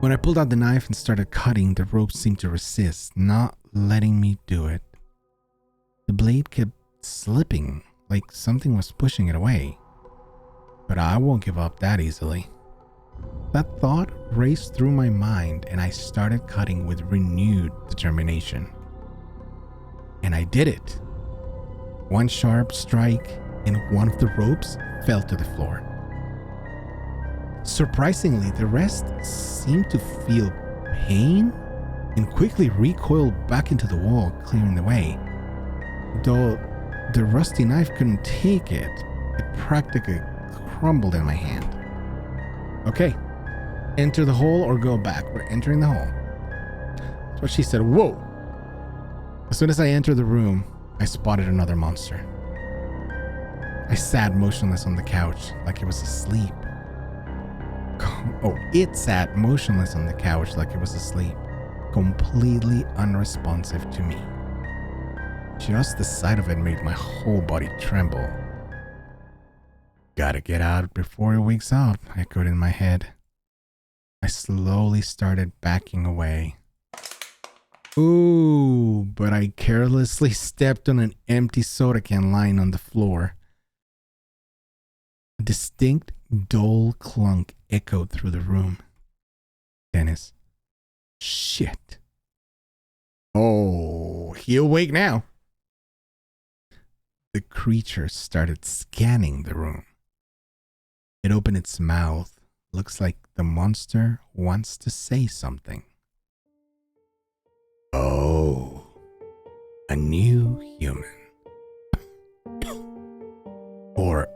When I pulled out the knife and started cutting, the rope seemed to resist, not letting me do it. The blade kept slipping, like something was pushing it away. But I won't give up that easily. That thought raced through my mind and I started cutting with renewed determination. And I did it. One sharp strike and one of the ropes fell to the floor. Surprisingly, the rest seemed to feel pain and quickly recoiled back into the wall, clearing the way. Though the rusty knife couldn't take it, it practically crumbled in my hand. Okay, enter the hole or go back. We're entering the hole. That's what she said. Whoa! As soon as I entered the room, I spotted another monster. I sat motionless on the couch like it was asleep. Oh, it sat motionless on the couch like it was asleep, completely unresponsive to me. Just the sight of it made my whole body tremble. Gotta get out before it wakes up, I echoed in my head. I slowly started backing away. Ooh, but I carelessly stepped on an empty soda can lying on the floor. A distinct, dull clunk echoed through the room. Dennis. Shit. Oh, he awake now. The creature started scanning the room. It opened its mouth. Looks like the monster wants to say something. Oh, a new human. Or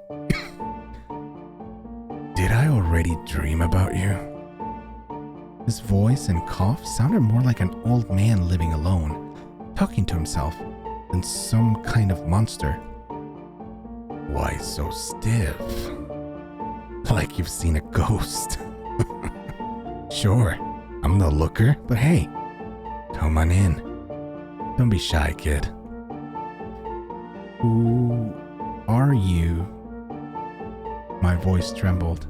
did I already dream about you? His voice and cough sounded more like an old man living alone, talking to himself, than some kind of monster. Why so stiff? Like you've seen a ghost. Sure, I'm the looker, but hey, come on in. Don't be shy, kid. Who are you? My voice trembled.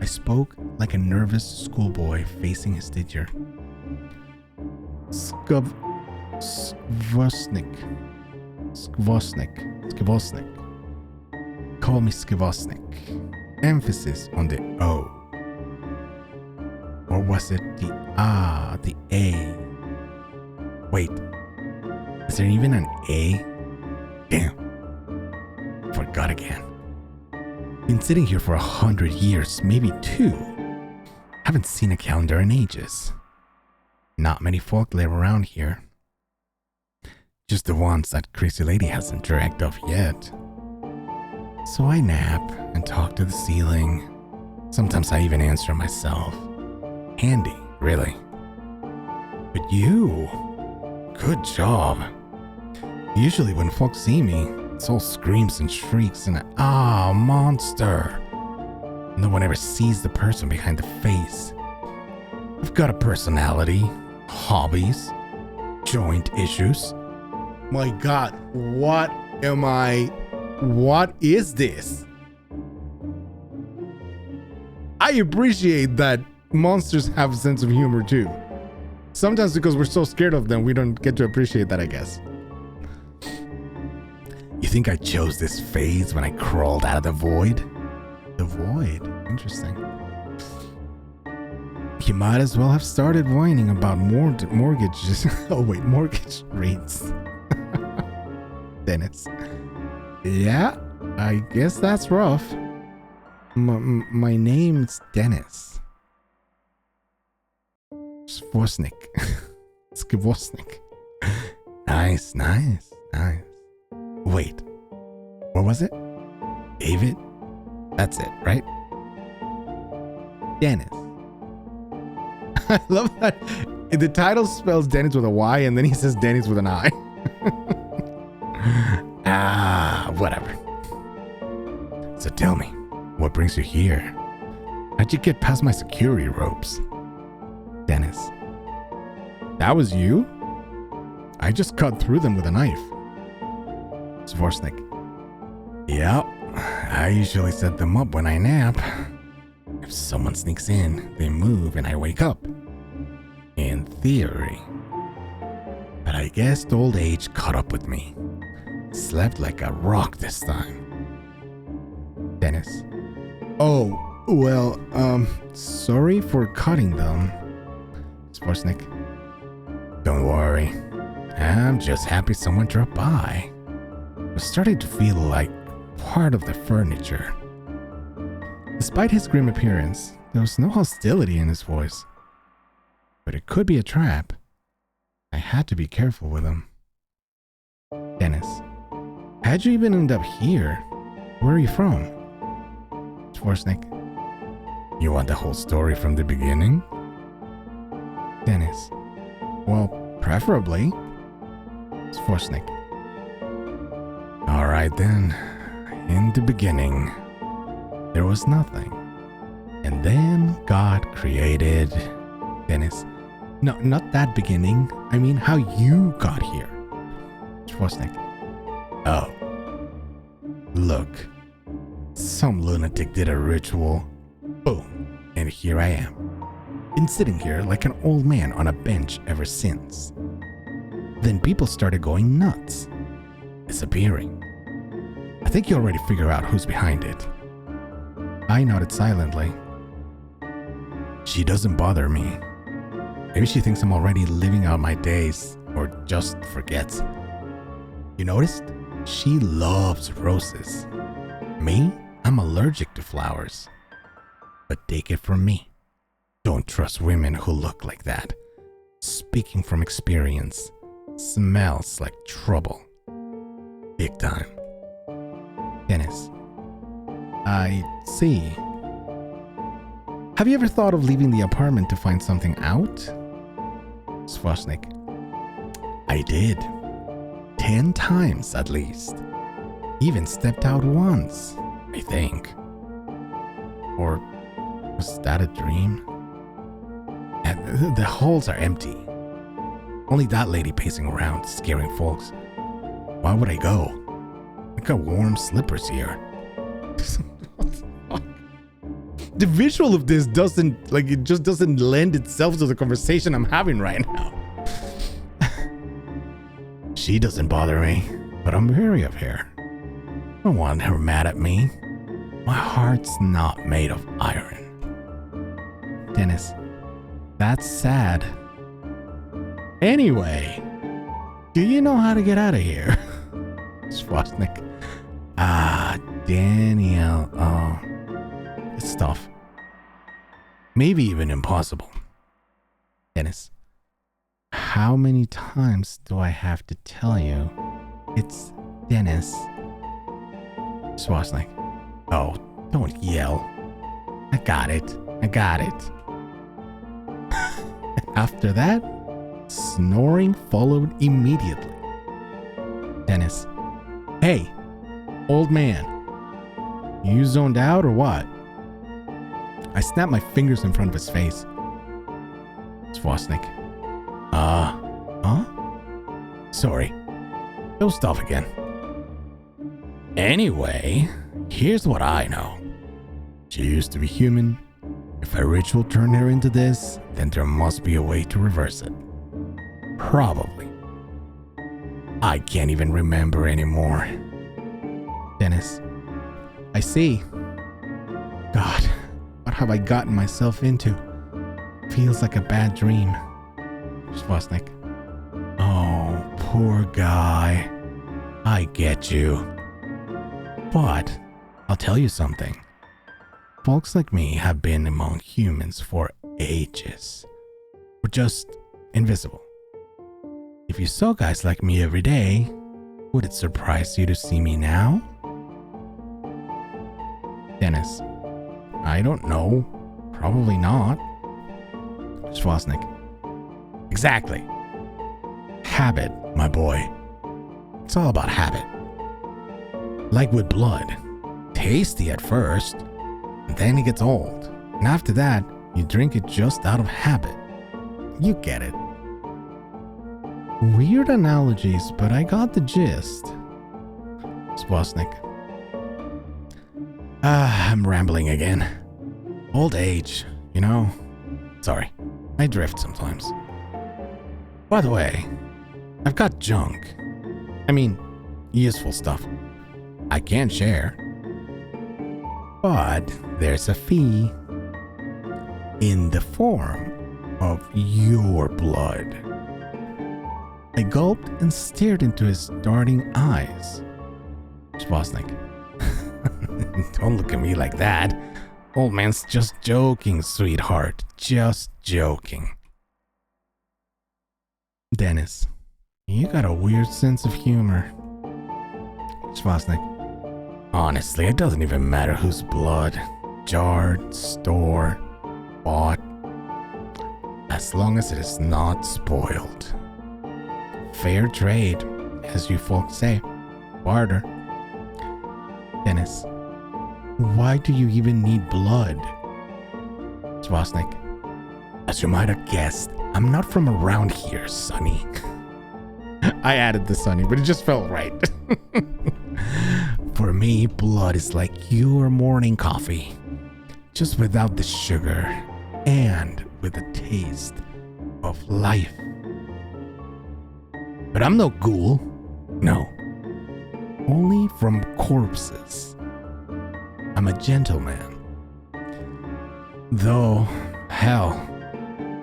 I spoke like a nervous schoolboy facing his teacher. Skvosnik. Call me Skvosnik. Emphasis on the O. Or was it the the A? Wait, is there even an A? Damn. Forgot again. Been sitting here for 100 years, maybe 2. Haven't seen a calendar in ages. Not many folk live around here. Just the ones that crazy lady hasn't dragged off yet. So I nap and talk to the ceiling. Sometimes I even answer myself. Handy, really. But you, good job. Usually when folks see me, it's all screams and shrieks and monster. No one ever sees the person behind the face. I've got a personality, hobbies, joint issues. My God, what is this? I appreciate that monsters have a sense of humor too. Sometimes because we're so scared of them, we don't get to appreciate that, I guess. You think I chose this phase when I crawled out of the void? The void? Interesting. You might as well have started whining about mortgages. Oh wait, mortgage rates. Dennis. Yeah, I guess that's rough. My name's Dennis. Skvosnik. Skvosnik. Nice. Wait, what was it? David? That's it, right? Dennis. I love that the title spells Dennis with a Y and then he says Dennis with an I. Whatever. So tell me, what brings you here? How'd you get past my security ropes? Dennis. That was you? I just cut through them with a knife. Skvosnik. Yep, I usually set them up when I nap. If someone sneaks in, they move and I wake up. In theory. But I guess old age caught up with me. Slept like a rock this time. Dennis. Oh, well, sorry for cutting them. Skvosnik. Don't worry. I'm just happy someone dropped by. I was starting to feel like part of the furniture. Despite his grim appearance, there was no hostility in his voice. But it could be a trap. I had to be careful with him. Dennis. How'd you even end up here? Where are you from? Skvosnik. You want the whole story from the beginning? Dennis. Well, preferably. Skvosnik. Alright then. In the beginning, there was nothing. And then God created... Dennis. No, not that beginning. I mean how you got here. Skvosnik. Oh. Look. Some lunatic did a ritual. Boom. And here I am. Been sitting here like an old man on a bench ever since. Then people started going nuts. Disappearing. I think you already figure out who's behind it. I nodded silently. She doesn't bother me. Maybe she thinks I'm already living out my days, or just forgets. You noticed? She loves roses. Me? I'm allergic to flowers. But take it from me. Don't trust women who look like that. Speaking from experience, smells like trouble. Big time. Dennis. I see. Have you ever thought of leaving the apartment to find something out? Svosnik. I did. 10 times at least. Even stepped out once, I think. Or was that a dream? And the halls are empty. Only that lady pacing around, scaring folks. Why would I go? I got warm slippers here. What the fuck? The visual of this doesn't, like, it just doesn't lend itself to the conversation I'm having right now. She doesn't bother me, but I'm wary of her. I don't want her mad at me. My heart's not made of iron. Dennis, that's sad. Anyway, do you know how to get out of here? Svosnik. Daniel. Oh, it's tough. Maybe even impossible. Dennis. How many times do I have to tell you? It's Dennis. Svosnik. Oh, don't yell. I got it. After that, snoring followed immediately. Dennis. Hey, old man. You zoned out or what? I snapped my fingers in front of his face. Svosnik. Huh? Sorry. Dozed off again. Anyway, here's what I know. She used to be human. If a ritual turned her into this, then there must be a way to reverse it. Probably. I can't even remember anymore. Dennis. I see. God, what have I gotten myself into? Feels like a bad dream. Svosnik. Oh, poor guy. I get you. But I'll tell you something. Folks like me have been among humans for ages. We're just invisible. If you saw guys like me every day, would it surprise you to see me now? Dennis. I don't know. Probably not. Svosnik. Exactly. Habit, my boy. It's all about habit. Like with blood. Tasty at first, and then it gets old. And after that, you drink it just out of habit. You get it. Weird analogies, but I got the gist. Svosnik. I'm rambling again. Old age, you know. Sorry, I drift sometimes. By the way, I've got junk. I mean, useful stuff. I can't share. But there's a fee. In the form of your blood. I gulped and stared into his darting eyes. Svosnik. Don't look at me like that. Old man's just joking, sweetheart. Just joking. Dennis. You got a weird sense of humor. Svosnik. Honestly, it doesn't even matter whose blood. Jarred, stored, bought. As long as it is not spoiled. Fair trade, as you folks say. Barter. Dennis. Why do you even need blood? Svosnik. As you might have guessed, I'm not from around here, Sonny. I added the Sonny, but it just felt right. For me, blood is like your morning coffee. Just without the sugar and with a taste of life. But I'm no ghoul. No. Only from corpses. I'm a gentleman. Though, hell,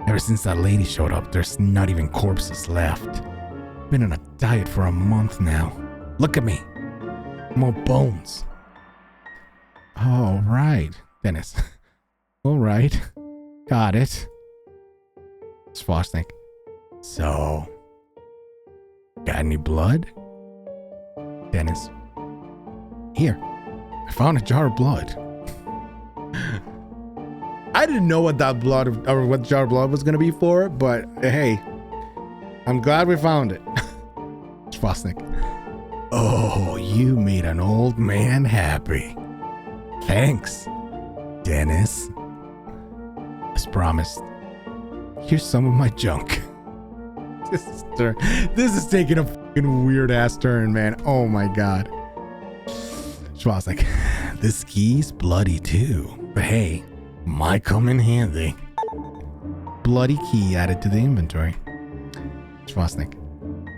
ever since that lady showed up, there's not even corpses left. Been on a diet for a month now. Look at me. More bones. Oh, right, Dennis. All right. Got it. Svosnik. So, got any blood? Dennis. Here. I found a jar of blood. I didn't know what that blood or what jar of blood was gonna be for, but hey, I'm glad we found it. Schwasnik. Oh, you made an old man happy. Thanks, Dennis. As promised, here's some of my junk. This is taking a fucking weird ass turn, man. Oh my god. Schwasnik. This key's bloody too, but hey, might come in handy. Bloody key added to the inventory. Schwasnik.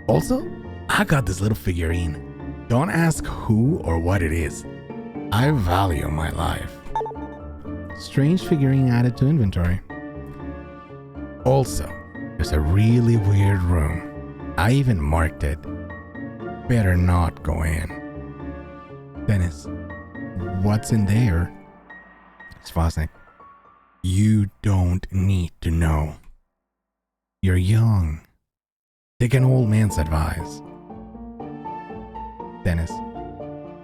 Also, I got this little figurine. Don't ask who or what it is. I value my life. Strange figurine added to inventory. Also, there's a really weird room. I even marked it. Better not go in. Dennis. What's in there? Svaznik. You don't need to know. You're young. Take an old man's advice. Dennis.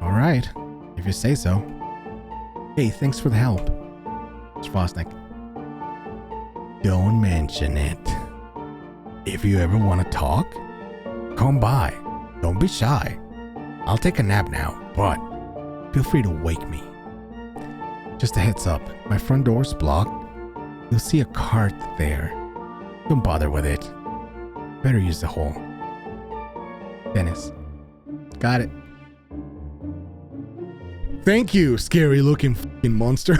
Alright, if you say so. Hey, thanks for the help. Svaznik. Don't mention it. If you ever want to talk, come by. Don't be shy. I'll take a nap now, but feel free to wake me. Just a heads up, my front door's blocked. You'll see a cart there. Don't bother with it. Better use the hole. Dennis. Got it. Thank you, scary looking fucking monster.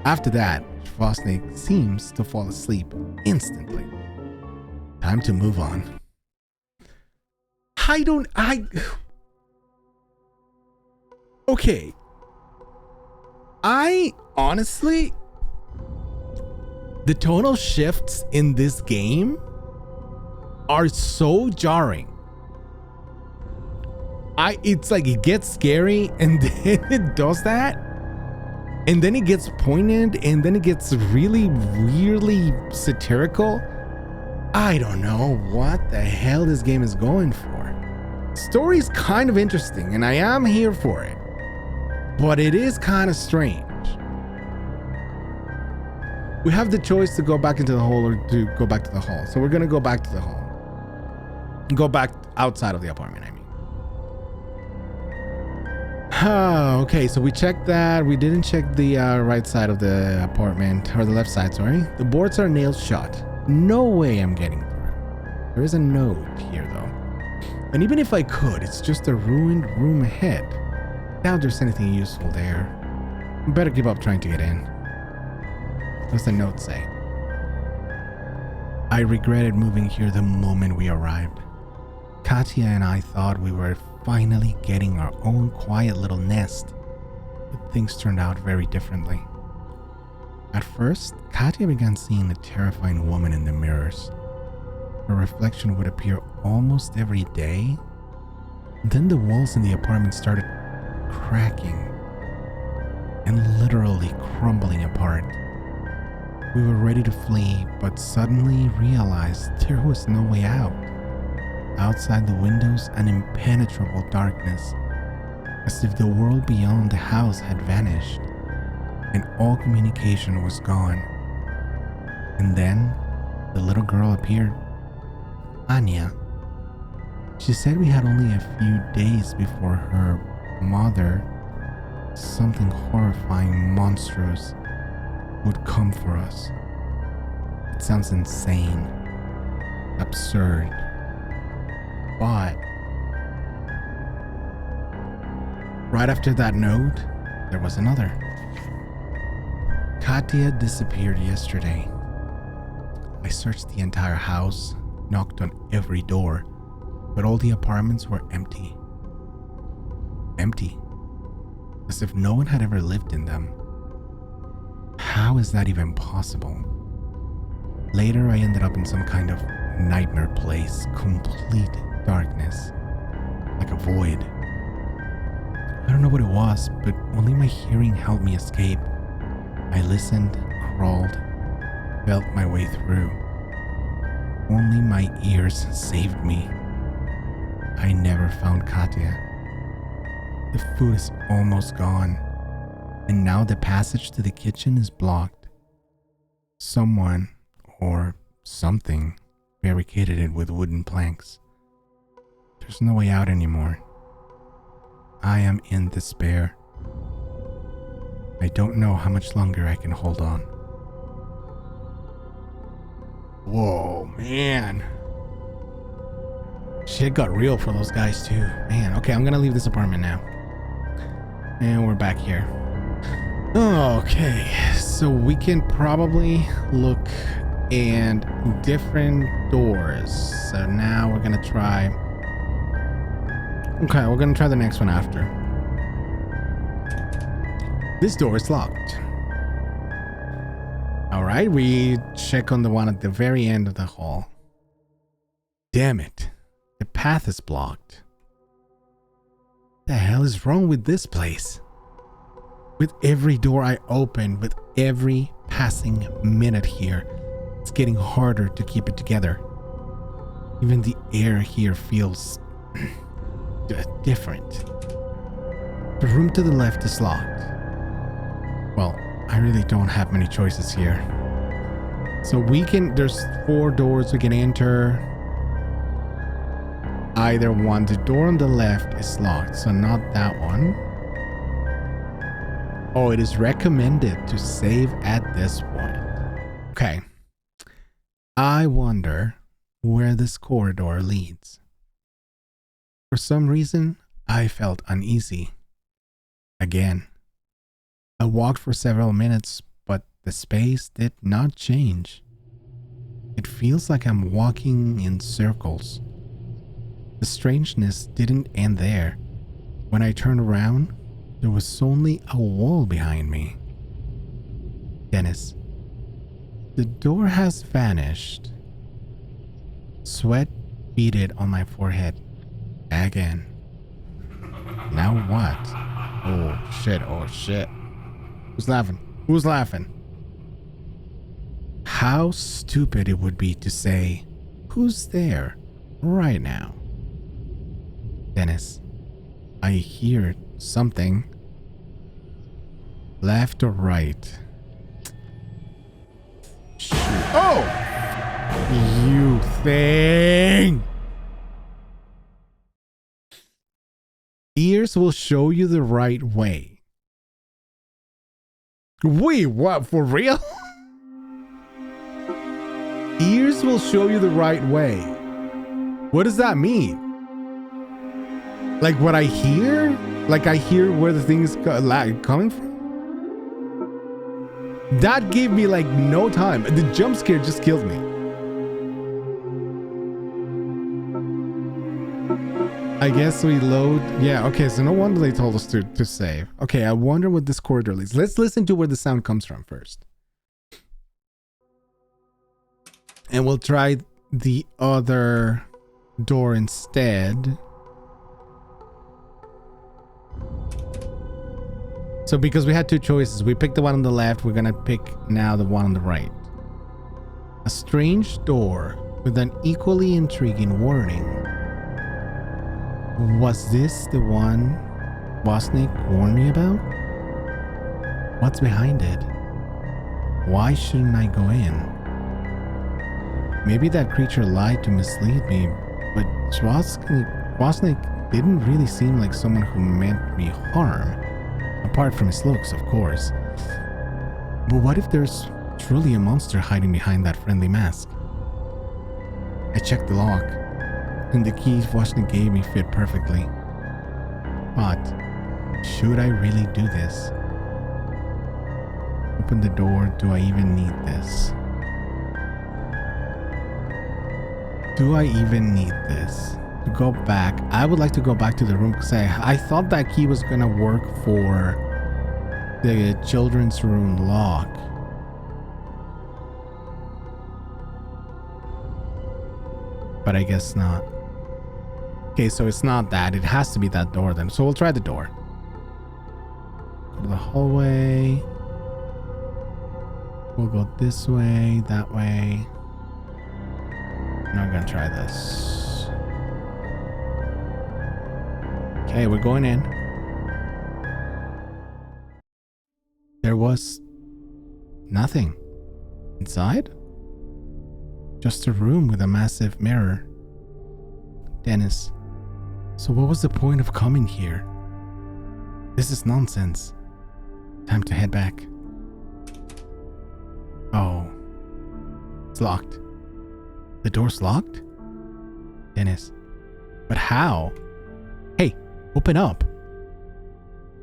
After that, Schwasnik seems to fall asleep instantly. Time to move on. Okay. I honestly, the tonal shifts in this game are so jarring. It's like it gets scary and then it does that. And then it gets poignant and then it gets really weirdly satirical. I don't know what the hell this game is going for. Story's kind of interesting and I am here for it. But it is kind of strange. We have the choice to go back into the hole or to go back to the hall. So we're going to go back to the hall. Go back outside of the apartment, I mean. Okay, so we checked that. We didn't check the right side of the apartment, or the left side, sorry. The boards are nailed shut. No way I'm getting through. There is a note here, though. And even if I could, it's just a ruined room ahead. Doubt there's anything useful there. Better give up trying to get in. What's the note say? I regretted moving here the moment we arrived. Katya and I thought we were finally getting our own quiet little nest, but things turned out very differently. At first, Katya began seeing a terrifying woman in the mirrors. Her reflection would appear almost every day. Then the walls in the apartment started cracking and literally crumbling apart. We were ready to flee, but suddenly realized there was no way out. Outside the windows, an impenetrable darkness, as if the world beyond the house had vanished, and all communication was gone. And then, the little girl appeared. Anya. She said we had only a few days before her mother, something horrifying, monstrous, would come for us. It sounds insane, absurd. But right after that note, there was another. Katya disappeared yesterday. I searched the entire house, knocked on every door, but all the apartments were empty. Empty. As if no one had ever lived in them. How is that even possible? Later, I ended up in some kind of nightmare place, complete darkness, like a void. I don't know what it was, but only my hearing helped me escape. I listened, crawled, felt my way through. Only my ears saved me. I never found Katya. The food is almost gone. And now the passage to the kitchen is blocked. Someone or something barricaded it with wooden planks. There's no way out anymore. I am in despair. I don't know how much longer I can hold on. Whoa, man. Shit got real for those guys too. Man, okay, I'm gonna leave this apartment now. And we're back here. Okay, so we can probably look at different doors. So now we're gonna try... Okay, we're gonna try the next one after. This door is locked. Alright, we check on the one at the very end of the hall. Damn it. The path is blocked. The hell is wrong with this place? With every door I open, with every passing minute here, it's getting harder to keep it together. Even the air here feels different. The room to the left is locked. Well, I really don't have many choices here. So there's 4 doors we can enter. Either one. The door on the left is locked, so not that one. Oh, it is recommended to save at this point. Okay. I wonder where this corridor leads. For some reason, I felt uneasy. Again. I walked for several minutes, but the space did not change. It feels like I'm walking in circles. The strangeness didn't end there. When I turned around, there was only a wall behind me. Dennis, the door has vanished. Sweat beaded on my forehead. Again. Now what? Oh shit, oh shit. Who's laughing? Who's laughing? How stupid it would be to say, who's there right now? Dennis, I hear something. Left or right? Shoot. Oh! You thing! Ears will show you the right way. Wait, what? For real? Ears will show you the right way. What does that mean? Like what I hear? Like I hear where the thing's coming from? That gave me like no time. The jump scare just killed me. I guess we load. Yeah, okay, so no wonder they told us to save. Okay, I wonder what this corridor leads. Let's listen to where the sound comes from first. And we'll try the other door instead. So because we had 2 choices, we picked the one on the left, we're gonna pick now the one on the right. A strange door with an equally intriguing warning. Was this the one Bosnick warned me about? What's behind it? Why shouldn't I go in? Maybe that creature lied to mislead me, but Bosnick didn't really seem like someone who meant me harm. Apart from his looks, of course. But what if there's truly a monster hiding behind that friendly mask? I checked the lock, and the key Bosnick gave me fit perfectly. But should I really do this? Open the door. Do I even need this? Do I even need this? To go back, I would like to go back to the room because I thought that key was gonna work for the children's room lock. But I guess not. Okay, so it's not that. It has to be that door then. So we'll try the door. Go to the hallway. We'll go this way, that way. Now I'm gonna try this. Okay, we're going in. There was nothing inside. Just a room with a massive mirror. Dennis, so what was the point of coming here? This is nonsense. Time to head back. Oh. It's locked. The door's locked? Dennis. But how? Hey, open up.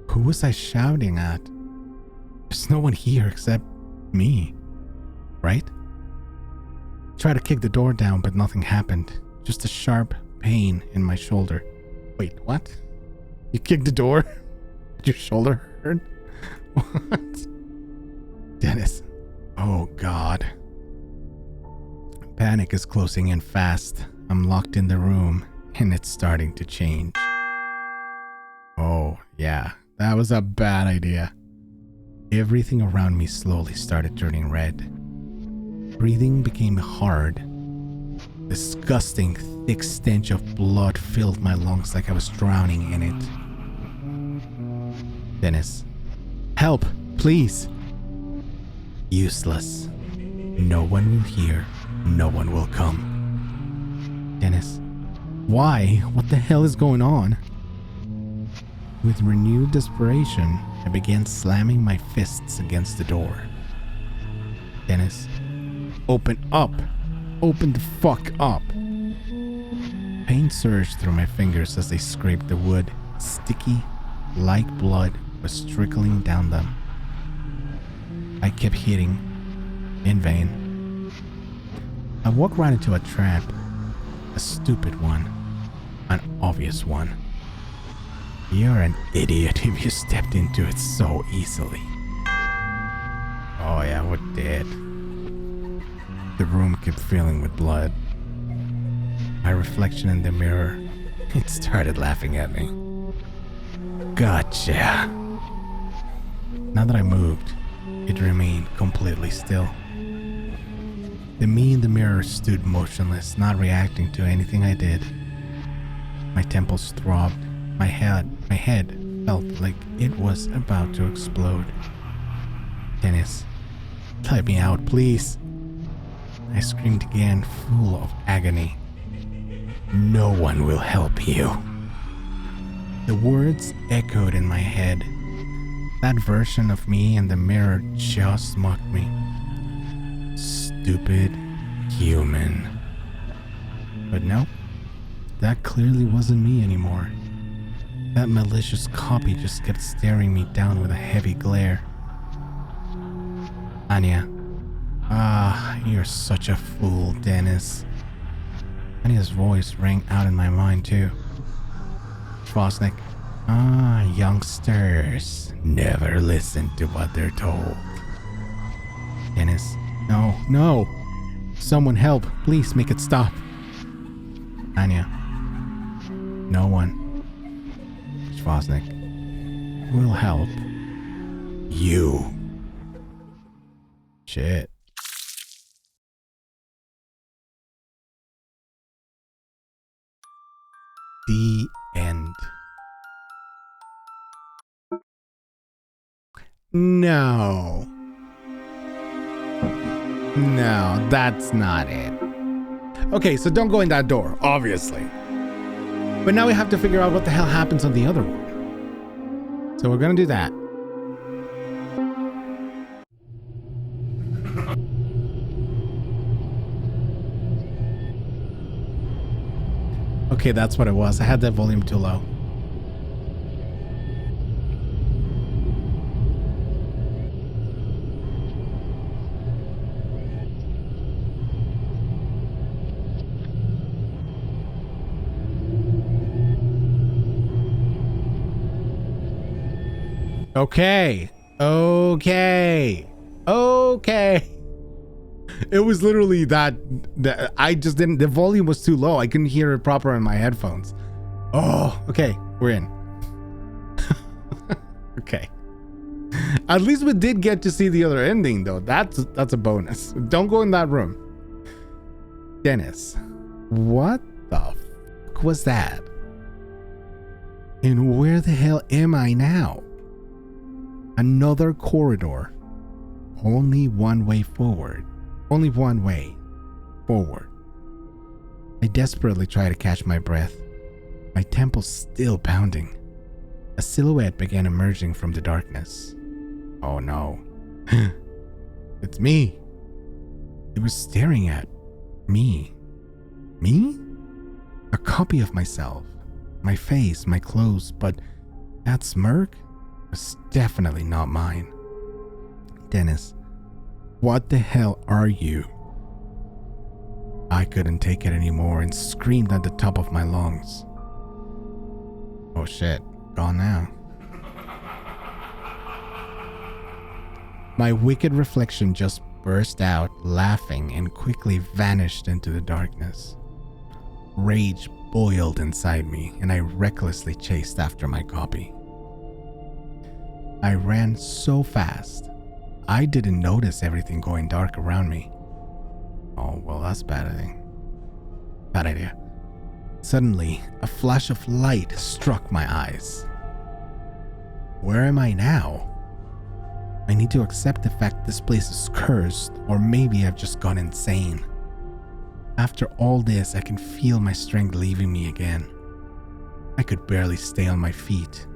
Who was I shouting at? There's no one here except me. Right? Tried to kick the door down, but nothing happened. Just a sharp pain in my shoulder. Wait, what? You kicked the door? Did your shoulder hurt? What? Dennis. Oh, God. Panic is closing in fast. I'm locked in the room, and it's starting to change. Oh, yeah. That was a bad idea. Everything around me slowly started turning red. Breathing became hard. Disgusting, thick stench of blood filled my lungs like I was drowning in it. Dennis. Help, please. Useless. No one will hear. No one will come. Dennis. Why? What the hell is going on? With renewed desperation, I began slamming my fists against the door. Dennis. Open up. Open the fuck up. Pain surged through my fingers as they scraped the wood. Sticky, like blood was trickling down them. I kept hitting, in vain. I walked right into a trap. A stupid one. An obvious one. You're an idiot if you stepped into it so easily. Oh yeah, what did? The room kept filling with blood. My reflection in the mirror, it started laughing at me. Gotcha. Now that I moved, it remained completely still. The me in the mirror stood motionless, not reacting to anything I did. My temples throbbed. My head felt like it was about to explode. Dennis, let me out, please. I screamed again, full of agony. No one will help you. The words echoed in my head. That version of me in the mirror just mocked me. Stupid human. But no, that clearly wasn't me anymore. That malicious copy just kept staring me down with a heavy glare. Anya. Ah, you're such a fool, Dennis. Anya's voice rang out in my mind too. Fosnick. Ah, youngsters. Never listen to what they're told. Dennis. No, no. Someone help. Please make it stop. Anya. No one. Fosnick. Will help. You. Shit. The end. No. No, that's not it. Okay, so don't go in that door, obviously. But now we have to figure out what the hell happens on the other one. So we're gonna do that. Okay, that's what it was. I had that volume too low. Okay. It was literally that I just didn't, the volume was too low. I couldn't hear it proper in my headphones. Oh, okay. We're in. Okay. At least we did get to see the other ending though. That's a bonus. Don't go in that room. Dennis, what the fuck was that? And where the hell am I now? Another corridor. Only one way forward. Only one way forward. I desperately try to catch my breath, my temples still pounding. A silhouette began emerging from the darkness. Oh no. It's me. It was staring at me. Me? A copy of myself. My face, my clothes, but that smirk was definitely not mine. Dennis, what the hell are you? I couldn't take it anymore and screamed at the top of my lungs. Oh shit, gone now. My wicked reflection just burst out laughing and quickly vanished into the darkness. Rage boiled inside me and I recklessly chased after my copy. I ran so fast, I didn't notice everything going dark around me. Oh, well, that's bad idea. Suddenly, a flash of light struck my eyes. Where am I now? I need to accept the fact this place is cursed, or maybe I've just gone insane. After all this, I can feel my strength leaving me again. I could barely stay on my feet.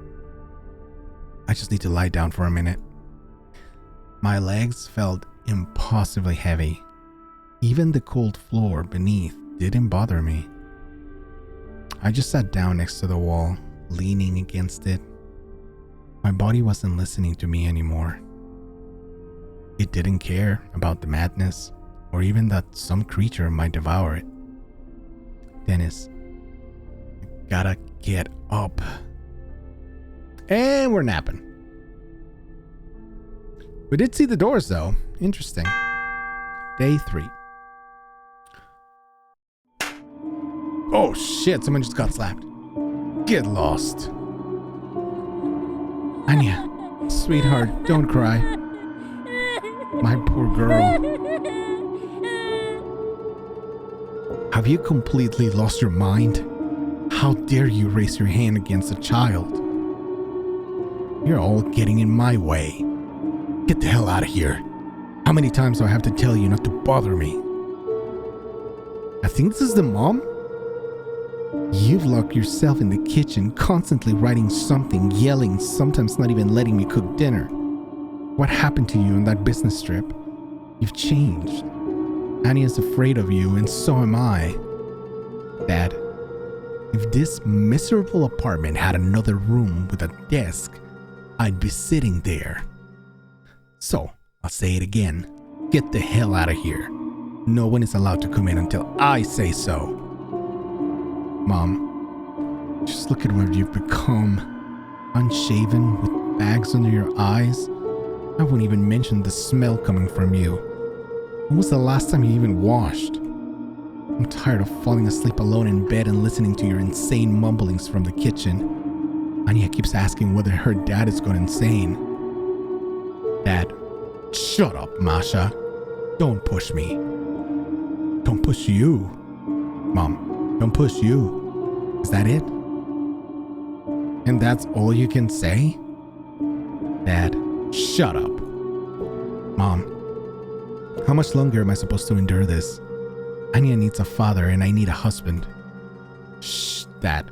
I just need to lie down for a minute. My legs felt impossibly heavy. Even the cold floor beneath didn't bother me. I just sat down next to the wall, leaning against it. My body wasn't listening to me anymore. It didn't care about the madness, or even that some creature might devour it. Dennis, I gotta get up. And we're napping. We did see the doors though. Interesting. Day 3. Oh shit, someone just got slapped. Get lost. Anya, sweetheart, don't cry. My poor girl. Have you completely lost your mind? How dare you raise your hand against a child? You're all getting in my way. Get the hell out of here. How many times do I have to tell you not to bother me? I think this is the mom? You've locked yourself in the kitchen, constantly writing something, yelling, sometimes not even letting me cook dinner. What happened to you on that business trip? You've changed. Anya's afraid of you, and so am I. Dad, if this miserable apartment had another room with a desk, I'd be sitting there. So, I'll say it again. Get the hell out of here. No one is allowed to come in until I say so. Mom, just look at what you've become. Unshaven, with bags under your eyes. I won't even mention the smell coming from you. When was the last time you even washed? I'm tired of falling asleep alone in bed and listening to your insane mumblings from the kitchen. Anya keeps asking whether her dad has gone insane. Dad, shut up, Masha. Don't push me. Don't push you. Mom, don't push you. Is that it? And that's all you can say? Dad, shut up. Mom, how much longer am I supposed to endure this? Anya needs a father and I need a husband. Shh, Dad.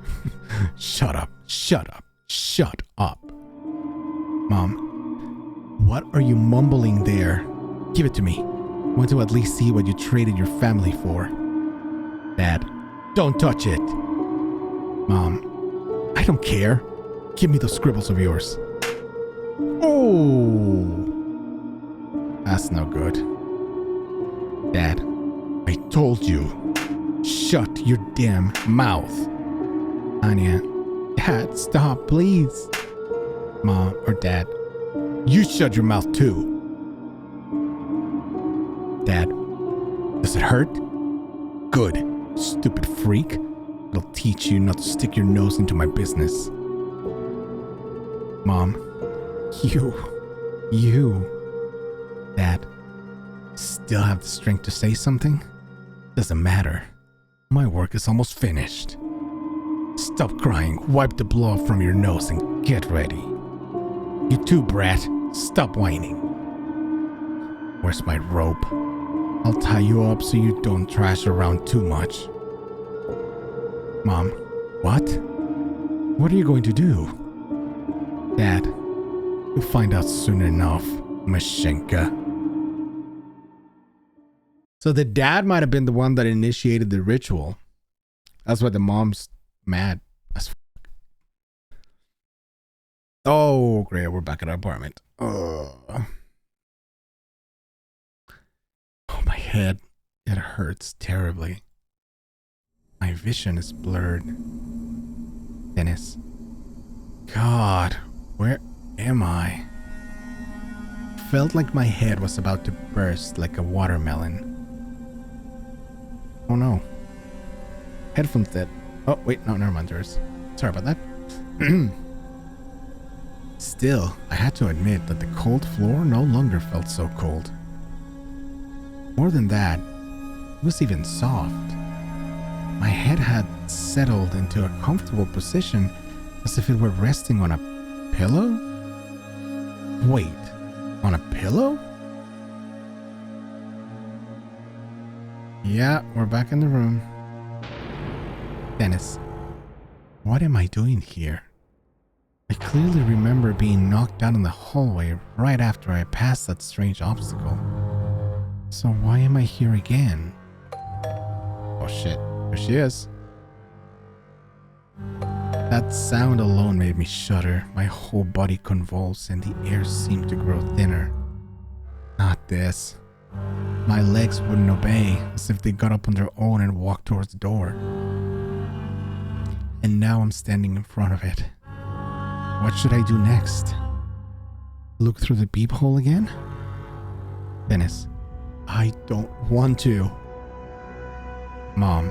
Shut up. Shut up. Shut up. Mom, what are you mumbling there? Give it to me. I want to at least see what you traded your family for. Dad, don't touch it. Mom, I don't care. Give me those scribbles of yours. Oh, that's no good. Dad, I told you. Shut your damn mouth. Anya, Dad, stop, please. Mom or Dad, you shut your mouth too. Dad, does it hurt? Good, stupid freak. It'll teach you not to stick your nose into my business. Mom, you. Dad, still have the strength to say something? Doesn't matter. My work is almost finished. Stop crying, wipe the blood from your nose and get ready. You too, brat. Stop whining. Where's my rope? I'll tie you up so you don't thrash around too much. Mom, what? What are you going to do? Dad, you'll find out soon enough, Mashenka. So the dad might have been the one that initiated the ritual. That's why the mom's mad as fuck. Oh, great. We're back at our apartment. Oh, my head. It hurts terribly. My vision is blurred. Dennis. God, where am I? Felt like my head was about to burst like a watermelon. Oh no. Headphones dead. Oh, wait, no, never mind, yours. Sorry about that. Still, I had to admit that the cold floor no longer felt so cold. More than that, it was even soft. My head had settled into a comfortable position as if it were resting on a pillow? Wait, on a pillow? Yeah, we're back in the room. Dennis, what am I doing here? I clearly remember being knocked out in the hallway right after I passed that strange obstacle. So why am I here again? Oh shit, there she is. That sound alone made me shudder. My whole body convulsed and the air seemed to grow thinner. Not this. My legs wouldn't obey, as if they got up on their own and walked towards the door. And now I'm standing in front of it. What should I do next? Look through the peephole again? Dennis, I don't want to. Mom,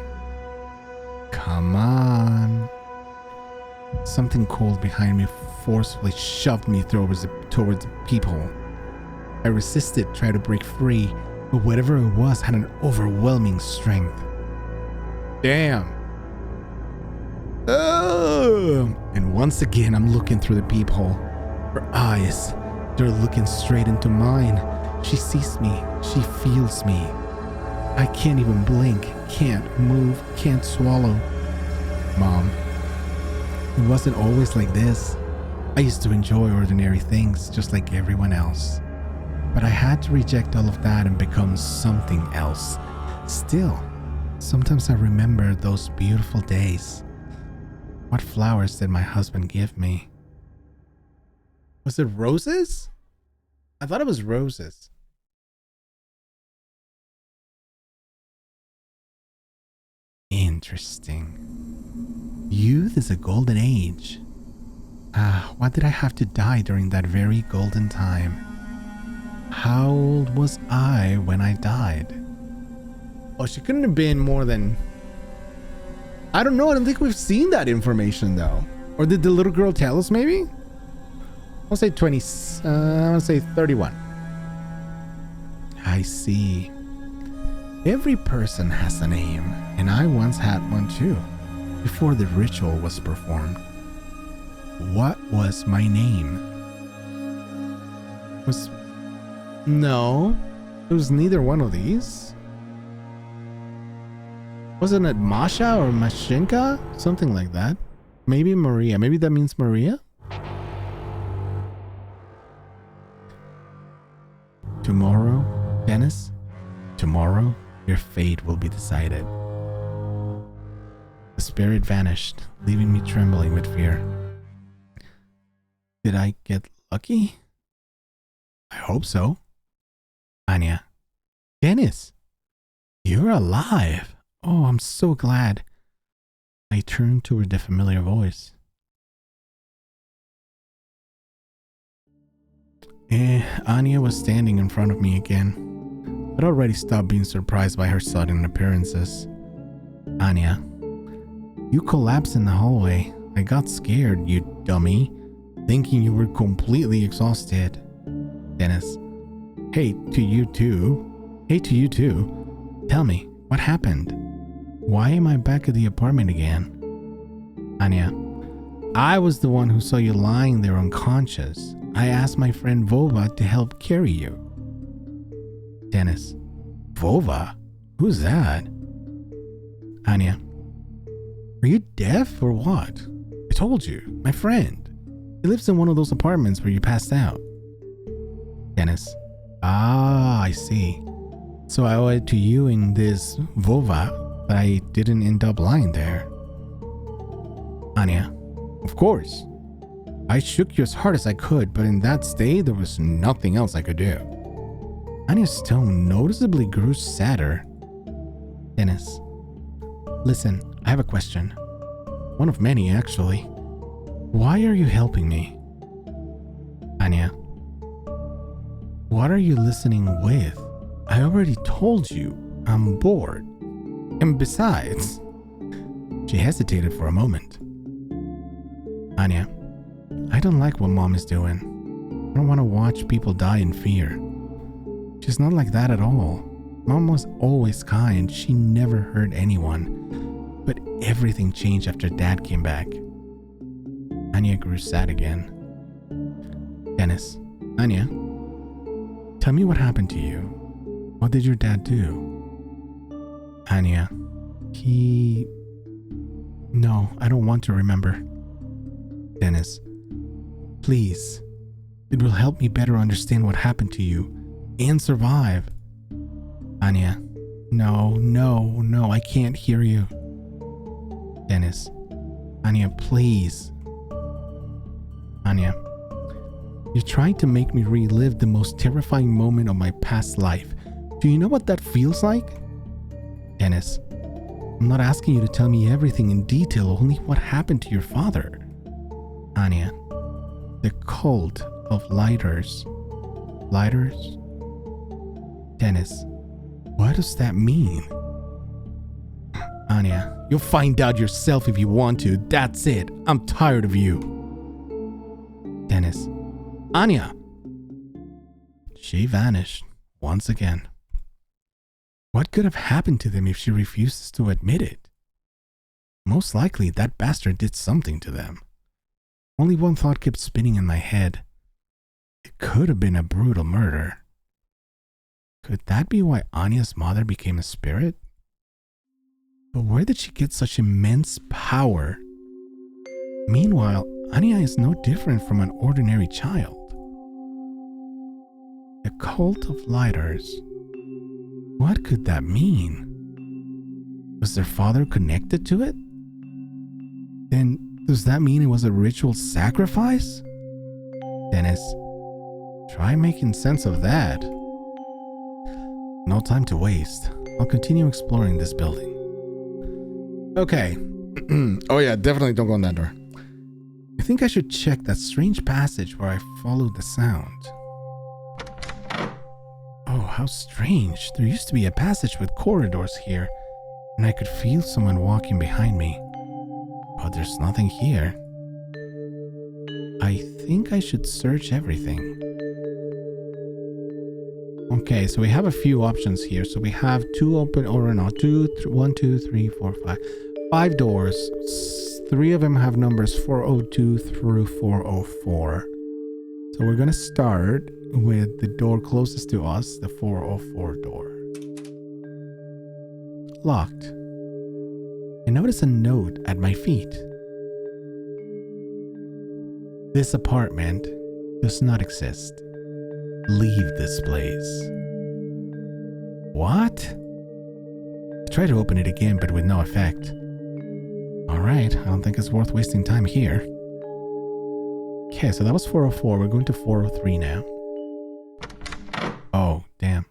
come on. Something cold behind me forcefully shoved me towards the peephole. I resisted, tried to break free, but whatever it was had an overwhelming strength. Damn. And once again, I'm looking through the peephole. Her eyes, they're looking straight into mine. She sees me. She feels me. I can't even blink, can't move, can't swallow. Mom, it wasn't always like this. I used to enjoy ordinary things just like everyone else. But I had to reject all of that and become something else. Still, sometimes I remember those beautiful days. What flowers did my husband give me? Was it roses? I thought it was roses. Interesting. Youth is a golden age. Why did I have to die during that very golden time? How old was I when I died? Oh, she couldn't have been more than... I don't know. I don't think we've seen that information though. Or did the little girl tell us maybe? I'll say 20... I'll say 31. I see. Every person has a name, and I once had one too, before the ritual was performed. What was my name? No, it was neither one of these. Wasn't it Masha or Mashinka? Something like that. Maybe Maria. Maybe that means Maria? Tomorrow, Dennis, tomorrow, your fate will be decided. The spirit vanished, leaving me trembling with fear. Did I get lucky? I hope so. Anya. Dennis, you're alive. Oh, I'm so glad. I turned toward the familiar voice. Anya was standing in front of me again. I'd already stopped being surprised by her sudden appearances. Anya, you collapsed in the hallway. I got scared, you dummy, thinking you were completely exhausted. Dennis, hey to you too. Tell me, what happened? Why am I back at the apartment again? Anya, I was the one who saw you lying there unconscious. I asked my friend Vova to help carry you. Dennis. Vova? Who's that? Anya. Are you deaf or what? I told you, my friend. He lives in one of those apartments where you passed out. Dennis. Ah, I see. So I owe it to you and this Vova that I didn't end up lying there. Anya. Of course. I shook you as hard as I could, but in that state, there was nothing else I could do. Anya's tone noticeably grew sadder. Dennis. Listen, I have a question. One of many, actually. Why are you helping me? Anya. What are you listening with? I already told you I'm bored. And besides... She hesitated for a moment. Anya. I don't like what Mom is doing. I don't want to watch people die in fear. She's not like that at all. Mom was always kind. She never hurt anyone. But everything changed after Dad came back. Anya grew sad again. Dennis. Anya. Tell me what happened to you. What did your dad do? Anya. No, I don't want to remember. Dennis. Please. It will help me better understand what happened to you and survive. Anya. No, I can't hear you. Dennis. Anya, please. Anya. You're trying to make me relive the most terrifying moment of my past life. Do you know what that feels like? Dennis. I'm not asking you to tell me everything in detail, only what happened to your father. Anya. The cult of lighters. Lighters? Dennis. What does that mean? Anya. You'll find out yourself if you want to. That's it. I'm tired of you. Dennis. Anya. She vanished once again. What could have happened to them if she refuses to admit it? Most likely that bastard did something to them. Only one thought kept spinning in my head. It could have been a brutal murder. Could that be why Anya's mother became a spirit? But where did she get such immense power? Meanwhile, Anya is no different from an ordinary child. The cult of lighters. What could that mean? Was their father connected to it? Then does that mean it was a ritual sacrifice? Dennis, try making sense of that. No time to waste. I'll continue exploring this building. Okay. Oh yeah, definitely don't go in that door. I think I should check that strange passage where I followed the sound. Oh, how strange. There used to be a passage with corridors here, and I could feel someone walking behind me. But there's nothing here. I think I should search everything. Okay, so we have a few options here. So we have two open, or no, 1, 2, 3, 4, 5. 5 doors. 3 of them have numbers 402 through 404. So we're going to start with the door closest to us, the 404 door. Locked. I notice a note at my feet. This apartment does not exist. Leave this place. What? I tried to open it again, but with no effect. Alright, I don't think it's worth wasting time here. Okay, so that was 404. We're going to 403 now. Oh, damn.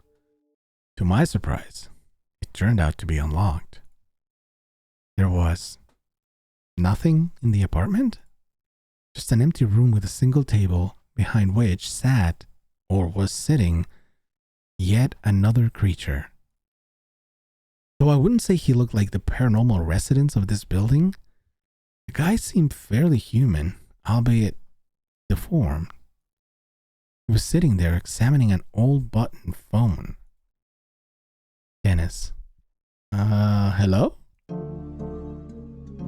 To my surprise, it turned out to be unlocked. There was nothing in the apartment? Just an empty room with a single table behind which sat, or was sitting, yet another creature. Though I wouldn't say he looked like the paranormal residents of this building, the guy seemed fairly human, albeit deformed. He was sitting there examining an old button phone. Dennis. Hello?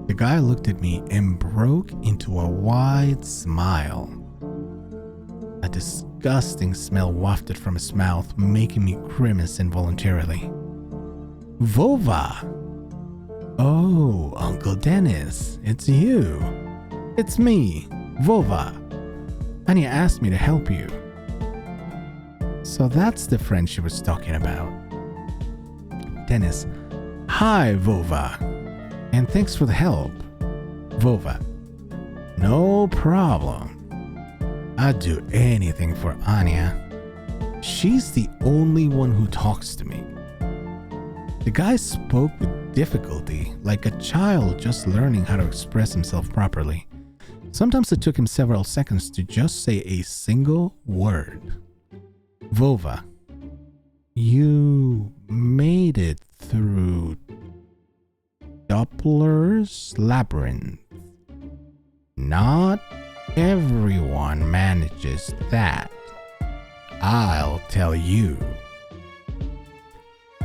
The guy looked at me and broke into a wide smile. disgusting smell wafted from his mouth, making me grimace involuntarily. Vova! Oh, Uncle Dennis, it's you. It's me, Vova. Anya asked me to help you. So that's the friend she was talking about. Dennis, hi, Vova. And thanks for the help. Vova, no problem. I'd do anything for Anya. She's the only one who talks to me. The guy spoke with difficulty, like a child just learning how to express himself properly. Sometimes it took him several seconds to just say a single word. Vova, you made it through Doppler's labyrinth. Not everyone manages that. I'll tell you.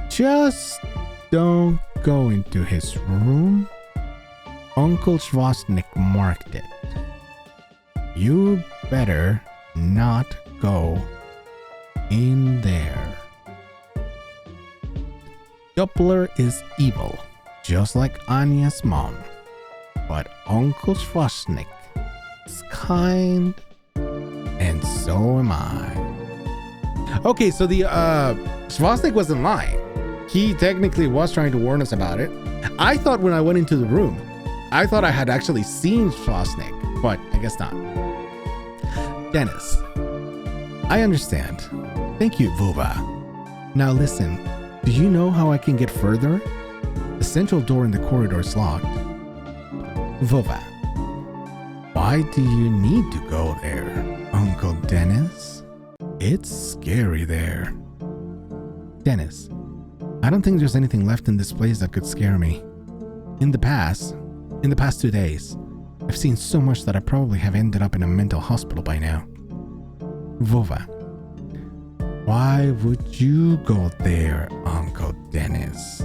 Just don't go into his room. Uncle Schwaznik marked it. You better not go in there. Doppler is evil, just like Anya's mom. But Uncle Schwaznik is kind, and so am I. Okay, so the Schwaznik wasn't lying. He technically was trying to warn us about it. I thought when I went into the room, I thought I had actually seen Schwaznik, but I guess not. Dennis, I understand. Thank you, Vova. Now listen, do you know how I can get further? The central door in the corridor is locked. Vova, why do you need to go there, Uncle Dennis? It's scary there. Dennis, I don't think there's anything left in this place that could scare me. In the past 2 days, I've seen so much that I probably have ended up in a mental hospital by now. Vova, why would you go there, Uncle Dennis?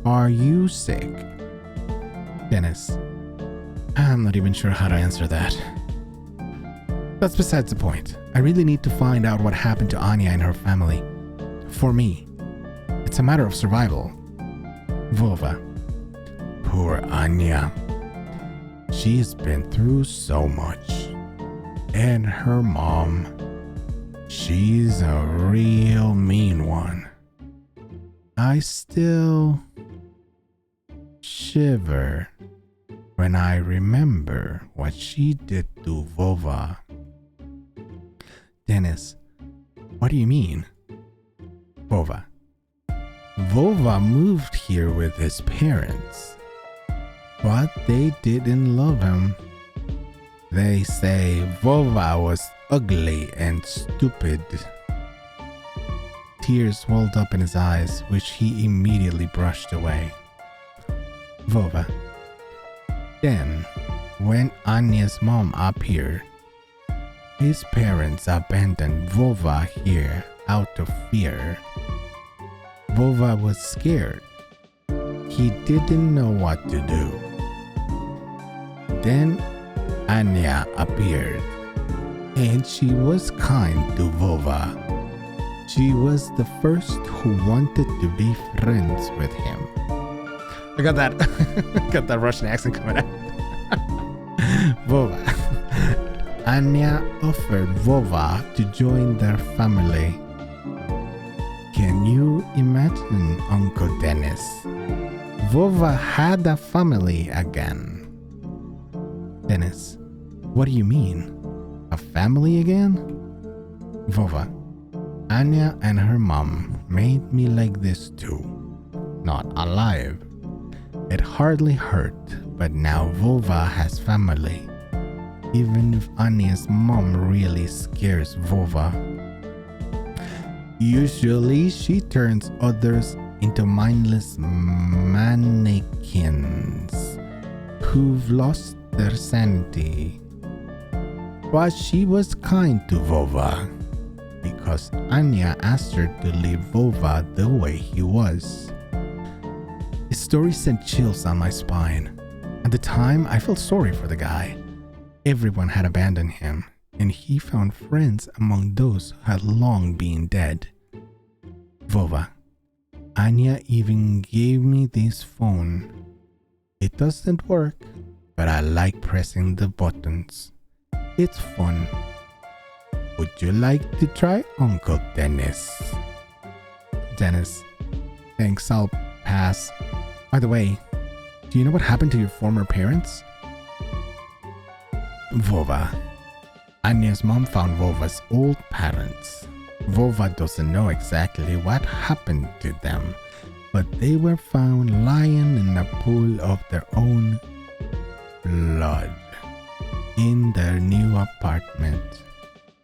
Are you sick? Dennis, I'm not even sure how to answer that. That's besides the point. I really need to find out what happened to Anya and her family. For me, it's a matter of survival. Vova, poor Anya. She's been through so much. And her mom, she's a real mean one. I still shiver when I remember what she did to Vova. Dennis, what do you mean? Vova, Vova moved here with his parents, but they didn't love him. They say Vova was ugly and stupid. Tears welled up in his eyes, which he immediately brushed away. Vova, then, when Anya's mom appeared, his parents abandoned Vova here out of fear. Vova was scared. He didn't know what to do. Then Anya appeared, and she was kind to Vova. She was the first who wanted to be friends with him. I got that Russian accent coming out. Vova. Anya offered Vova to join their family. Can you imagine, Uncle Dennis? Vova had a family again. Dennis, what do you mean? A family again? Vova, Anya and her mom made me like this too. Not alive. It hardly hurt, but now Vova has family. Even if Anya's mom really scares Vova. Usually she turns others into mindless mannequins who've lost their sanity. But she was kind to Vova because Anya asked her to leave Vova the way he was. His story sent chills down my spine. At the time, I felt sorry for the guy. Everyone had abandoned him, and he found friends among those who had long been dead. Vova, Anya even gave me this phone. It doesn't work, but I like pressing the buttons. It's fun. Would you like to try, Uncle Dennis? Dennis, thanks, I'll pass. By the way, do you know what happened to your former parents? Vova. Anya's mom found Vova's old parents. Vova doesn't know exactly what happened to them, but they were found lying in a pool of their own blood in their new apartment.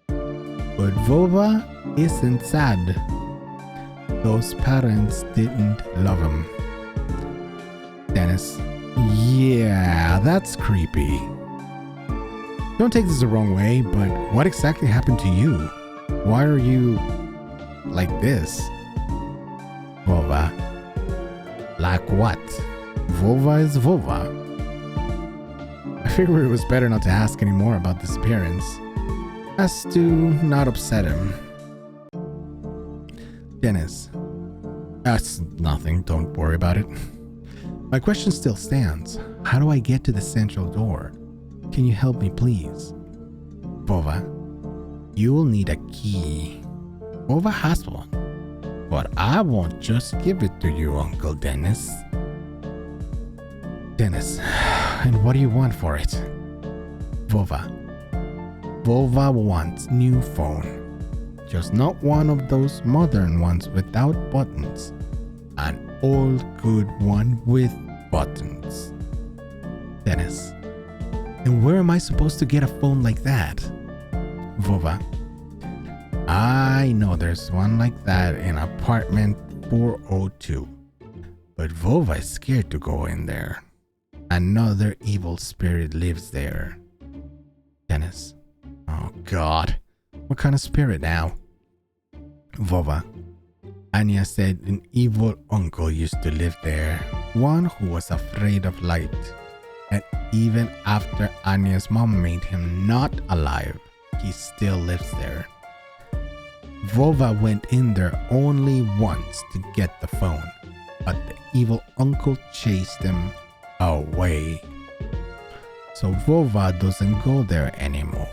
But Vova isn't sad. Those parents didn't love him. Dennis, yeah, that's creepy. Don't take this the wrong way, but what exactly happened to you? Why are you like this? Vova. Like what? Vova is Vova. I figured it was better not to ask any more about this appearance, as to not upset him. Dennis. That's nothing, don't worry about it. My question still stands. How do I get to the central door? Can you help me, please? Vova, you will need a key. Vova has one, but I won't just give it to you, Uncle Dennis. Dennis, and what do you want for it? Vova. Vova wants new phone. Just not one of those modern ones without buttons. An old good one with buttons. Dennis. And where am I supposed to get a phone like that? Vova. I know there's one like that in apartment 402. But Vova is scared to go in there. Another evil spirit lives there. Dennis. Oh God. What kind of spirit now? Vova. Anya said an evil uncle used to live there. One who was afraid of light. And even after Anya's mom made him not alive, he still lives there. Vova went in there only once to get the phone, but the evil uncle chased him away. So Vova doesn't go there anymore.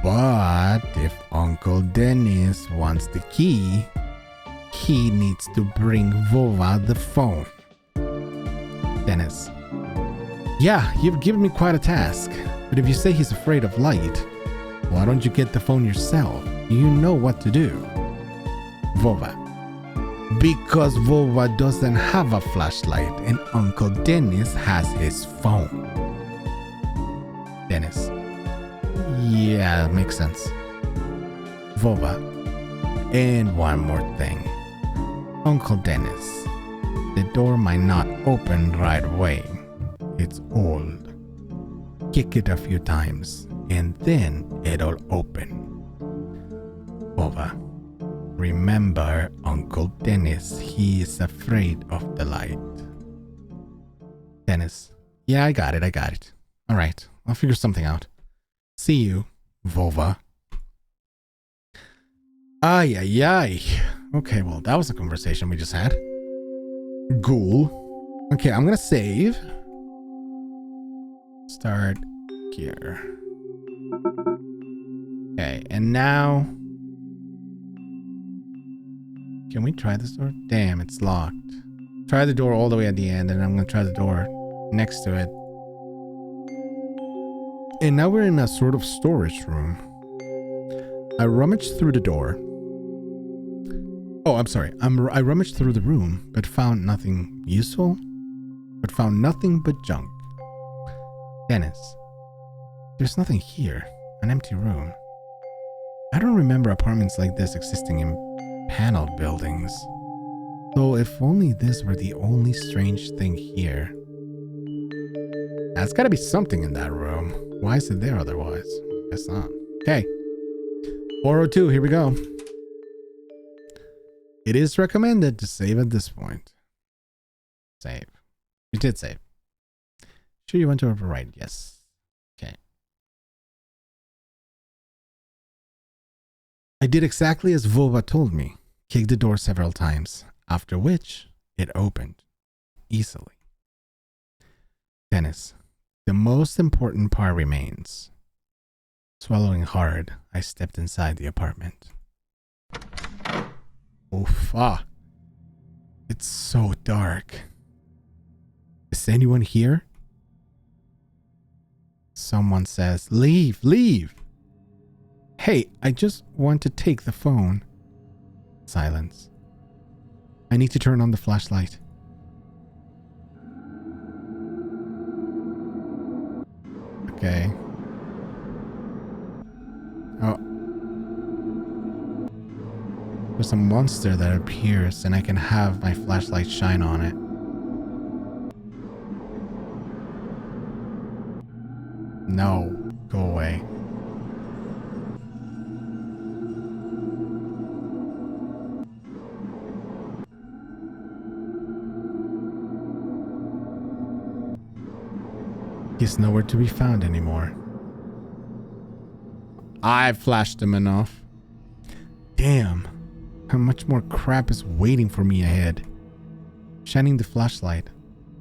But if Uncle Dennis wants the key, he needs to bring Vova the phone. Dennis. Yeah, you've given me quite a task. But if you say he's afraid of light, why don't you get the phone yourself? You know what to do. Vova. Because Vova doesn't have a flashlight and Uncle Dennis has his phone. Dennis. Yeah, makes sense. Vova. And one more thing. Uncle Dennis. The door might not open right away. It's old. Kick it a few times and then it'll open. Vova. Remember Uncle Dennis, he is afraid of the light. Dennis. Yeah, I got it. Alright, I'll figure something out. See you, Vova. Ay, ay, ay. Okay, well, that was a conversation we just had. Ghoul. Okay, I'm gonna save. Start here. Okay, and now... Can we try this door? Damn, it's locked. Try the door all the way at the end, and I'm gonna try the door next to it. And now we're in a sort of storage room. I rummaged through the door. Oh, I'm sorry. I rummaged through the room, but found nothing useful. But found nothing but junk. Dennis. There's nothing here. An empty room. I don't remember apartments like this existing in panel buildings. Though if only this were the only strange thing here. There's gotta be something in that room. Why is it there otherwise? Guess not. Okay. 402, here we go. It is recommended to save at this point. Save. You did save. Sure you want to overwrite? Yes. Okay. I did exactly as Vova told me, kicked the door several times, after which it opened easily. Dennis, the most important part remains. Swallowing hard, I stepped inside the apartment. Oof, it's so dark. Is anyone here? Someone says, leave, leave. Hey, I just want to take the phone. Silence. I need to turn on the flashlight. Okay. Oh. There's a monster that appears and I can have my flashlight shine on it. No. Go away. He's nowhere to be found anymore. I've flashed him enough. Damn. How much more crap is waiting for me ahead? Shining the flashlight,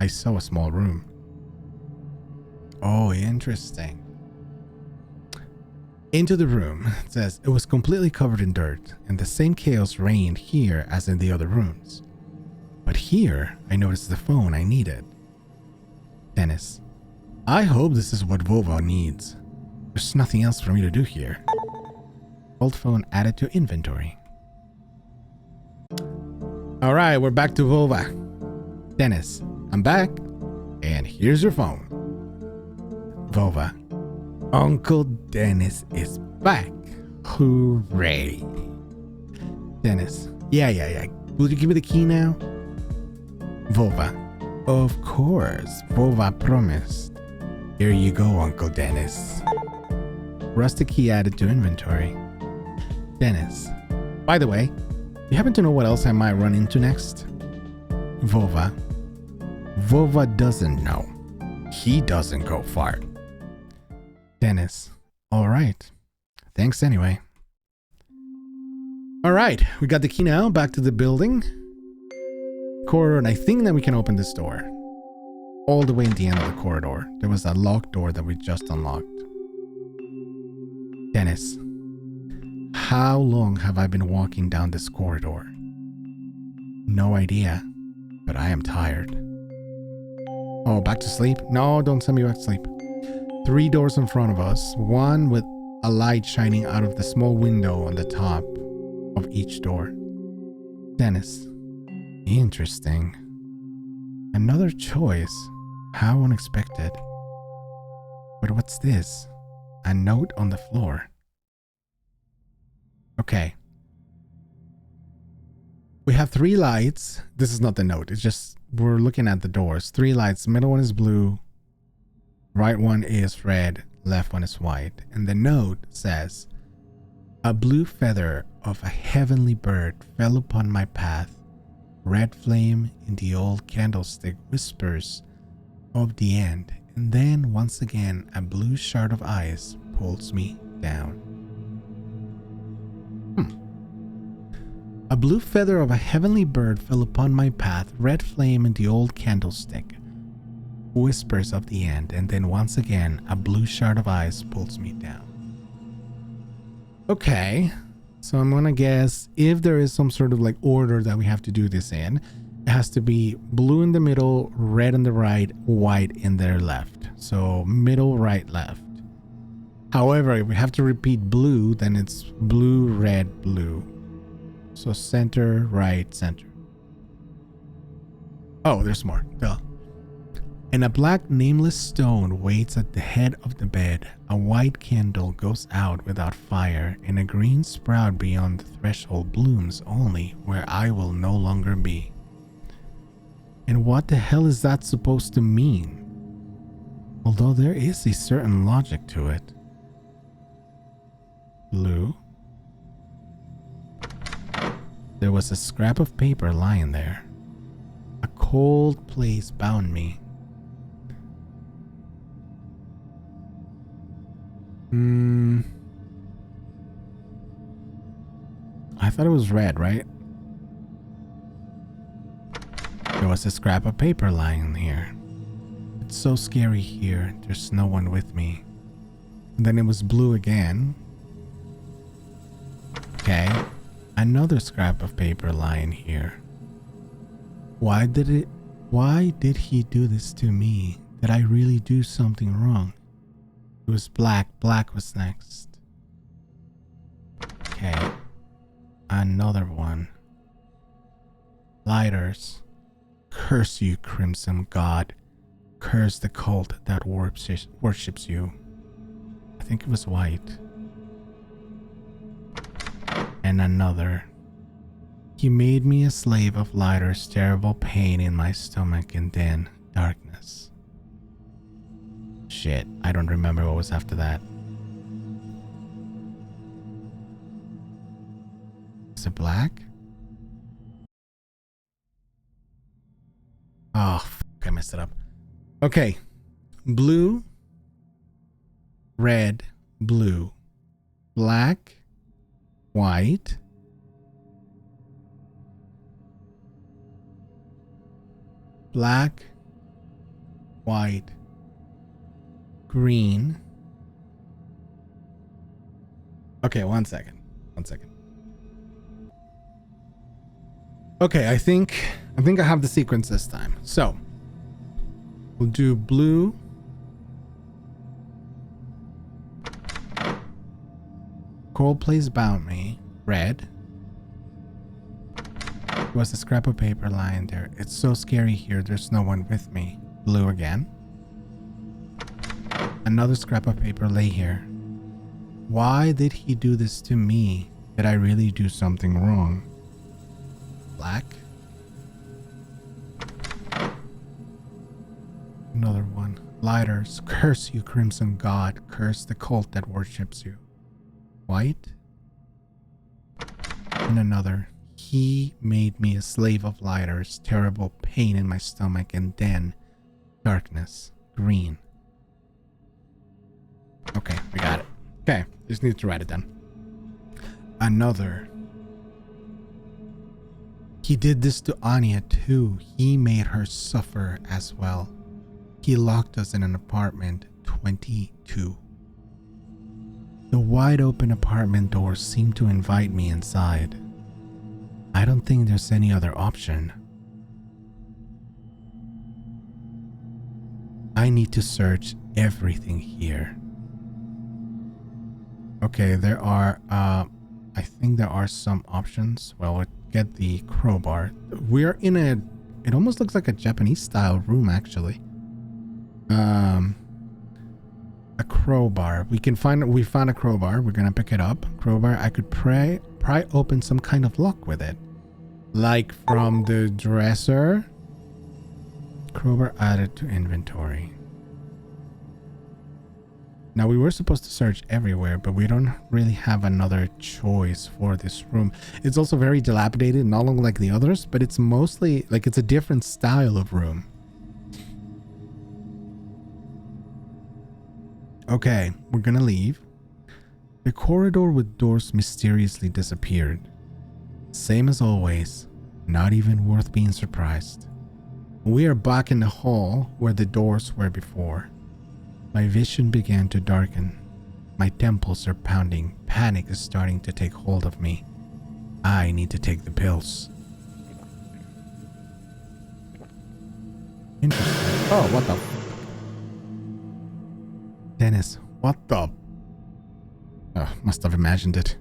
I saw a small room. Oh, interesting. Into the room, it says it was completely covered in dirt, and the same chaos reigned here as in the other rooms. But here, I noticed the phone I needed. Dennis, I hope this is what Vova needs. There's nothing else for me to do here. Old phone added to inventory. Alright, we're back to Vova. Dennis, I'm back, and here's your phone. Vova, Uncle Dennis is back. Hooray. Dennis, yeah. Will you give me the key now? Vova, of course. Vova promised. Here you go, Uncle Dennis. Rustic key added to inventory. Dennis, by the way, you happen to know what else I might run into next? Vova. Vova doesn't know. He doesn't go far. Dennis, all right. Thanks anyway. All right, we got the key now. Back to the building. Corridor, and I think that we can open this door. All the way in the end of the corridor. There was a locked door that we just unlocked. Dennis, how long have I been walking down this corridor? No idea, but I am tired. Oh, back to sleep? No, don't send me back to sleep. 3 doors in front of us, one with a light shining out of the small window on the top of each door. Dennis, interesting. Another choice. How unexpected. But what's this? A note on the floor. Okay. We have 3 lights. This is not the note. It's just we're looking at the doors. 3 lights. Middle one is blue. Right one is red. Left one is white. And the note says, a blue feather of a heavenly bird fell upon my path. Red flame in the old candlestick whispers of the end. And then once again, a blue shard of ice pulls me down. A blue feather of a heavenly bird fell upon my path. Red flame in the old candlestick. Whispers of the end. And then once again, a blue shard of ice pulls me down. Okay. So I'm gonna guess if there is some sort of like order that we have to do this in, it has to be blue in the middle, red in the right, white in their left. So middle, right, left. However, if we have to repeat blue, then it's blue, red, blue. So center, right, center. Oh, there's more. Duh. And a black nameless stone waits at the head of the bed. A white candle goes out without fire, and a green sprout beyond the threshold blooms only where I will no longer be. And what the hell is that supposed to mean? Although there is a certain logic to it. Blue. There was a scrap of paper lying there. A cold place bound me. I thought it was red, right? There was a scrap of paper lying here. It's so scary here. There's no one with me. And then it was blue again. Okay. Another scrap of paper lying here. Why did he do this to me? Did I really do something wrong? It was black. Black was next. Okay. Another one. Lighters. Curse you, crimson god. Curse the cult that worships you. I think it was white. And another. He made me a slave of lighters, terrible pain in my stomach, and then darkness. Shit, I don't remember what was after that. Is it black? Oh, fuck, I messed it up. Okay. Blue, red, blue, black, white, black, white, green. Okay, one second. Okay, I think I have the sequence this time. So, we'll do blue, Coldplay's Bound Me, red. There was a scrap of paper lying there. It's so scary here, there's no one with me. Blue again. Another scrap of paper lay here. Why did he do this to me? Did I really do something wrong? Black. Another one. Lighters. Curse you, crimson god. Curse the cult that worships you. White. And another. He made me a slave of lighters. Terrible pain in my stomach. And then darkness. Green. Okay, we got it. Okay, just need to write it down. Another. He did this to Anya too. He made her suffer as well. He locked us in an apartment 22. The wide open apartment doors seem to invite me inside. I don't think there's any other option. I need to search everything here. Okay, there are, I think there are some options. Well, we'll get the crowbar. We're in it almost looks like a Japanese style room actually. A crowbar. We found a crowbar. We're gonna pick it up. Crowbar, I could pry open some kind of lock with it. Like from the dresser. Crowbar added to inventory. Now we were supposed to search everywhere, but we don't really have another choice for this room. It's also very dilapidated, not only like the others, but it's mostly like it's a different style of room. Okay, we're gonna leave. The corridor with doors mysteriously disappeared. Same as always, not even worth being surprised. We are back in the hall where the doors were before. My vision began to darken. My temples are pounding. Panic is starting to take hold of me. I need to take the pills. Interesting. Oh, what the... Dennis, what the... Must have imagined it.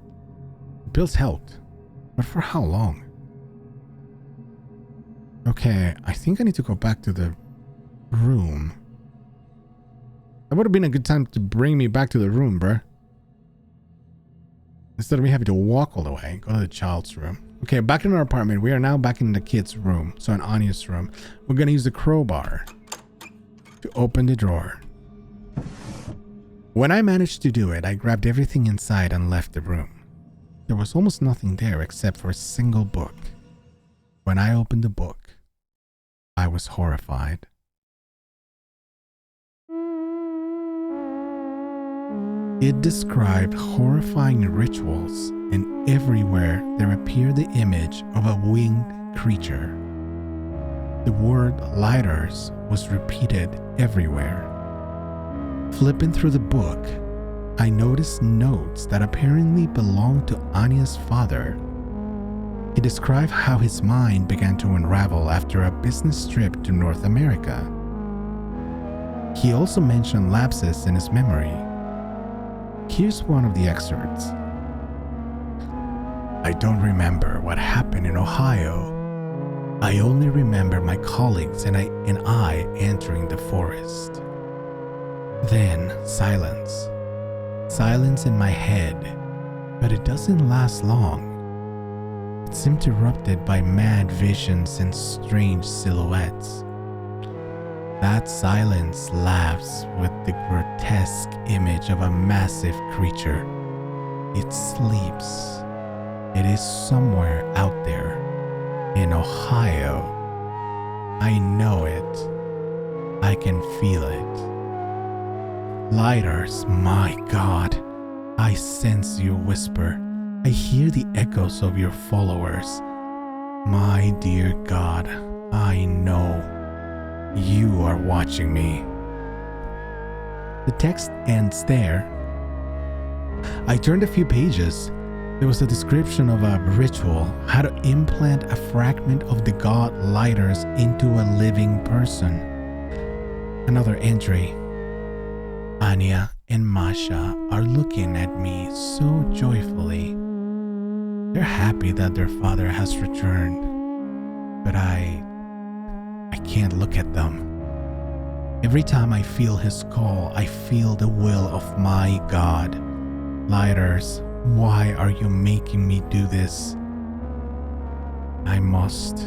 The pills helped. But for how long? Okay, I think I need to go back to the room. That would have been a good time to bring me back to the room, bruh. Instead of me having to walk all the way. Go to the child's room. Okay, back in our apartment. We are now back in the kid's room. So in Anya's room. We're going to use the crowbar to open the drawer. When I managed to do it, I grabbed everything inside and left the room. There was almost nothing there except for a single book. When I opened the book, I was horrified. It described horrifying rituals and everywhere there appeared the image of a winged creature. The word lighters was repeated everywhere. Flipping through the book, I noticed notes that apparently belonged to Anya's father. He described how his mind began to unravel after a business trip to North America. He also mentioned lapses in his memory. Here's one of the excerpts. I don't remember what happened in Ohio. I only remember my colleagues and I entering the forest. Then silence. Silence in my head, but it doesn't last long. It's interrupted by mad visions and strange silhouettes. That silence laughs with the grotesque image of a massive creature. It sleeps. It is somewhere out there in Ohio. I know it. I can feel it. Lighters, my God. I sense your whisper. I hear the echoes of your followers. My dear God, I know you are watching me. The text ends there. I turned a few pages. There was a description of a ritual, how to implant a fragment of the god Lighters into a living person. Another entry. Anya and Masha are looking at me so joyfully. They're happy that their father has returned, but I can't look at them. Every time I feel his call, I feel the will of my God. Lighters, why are you making me do this? I must.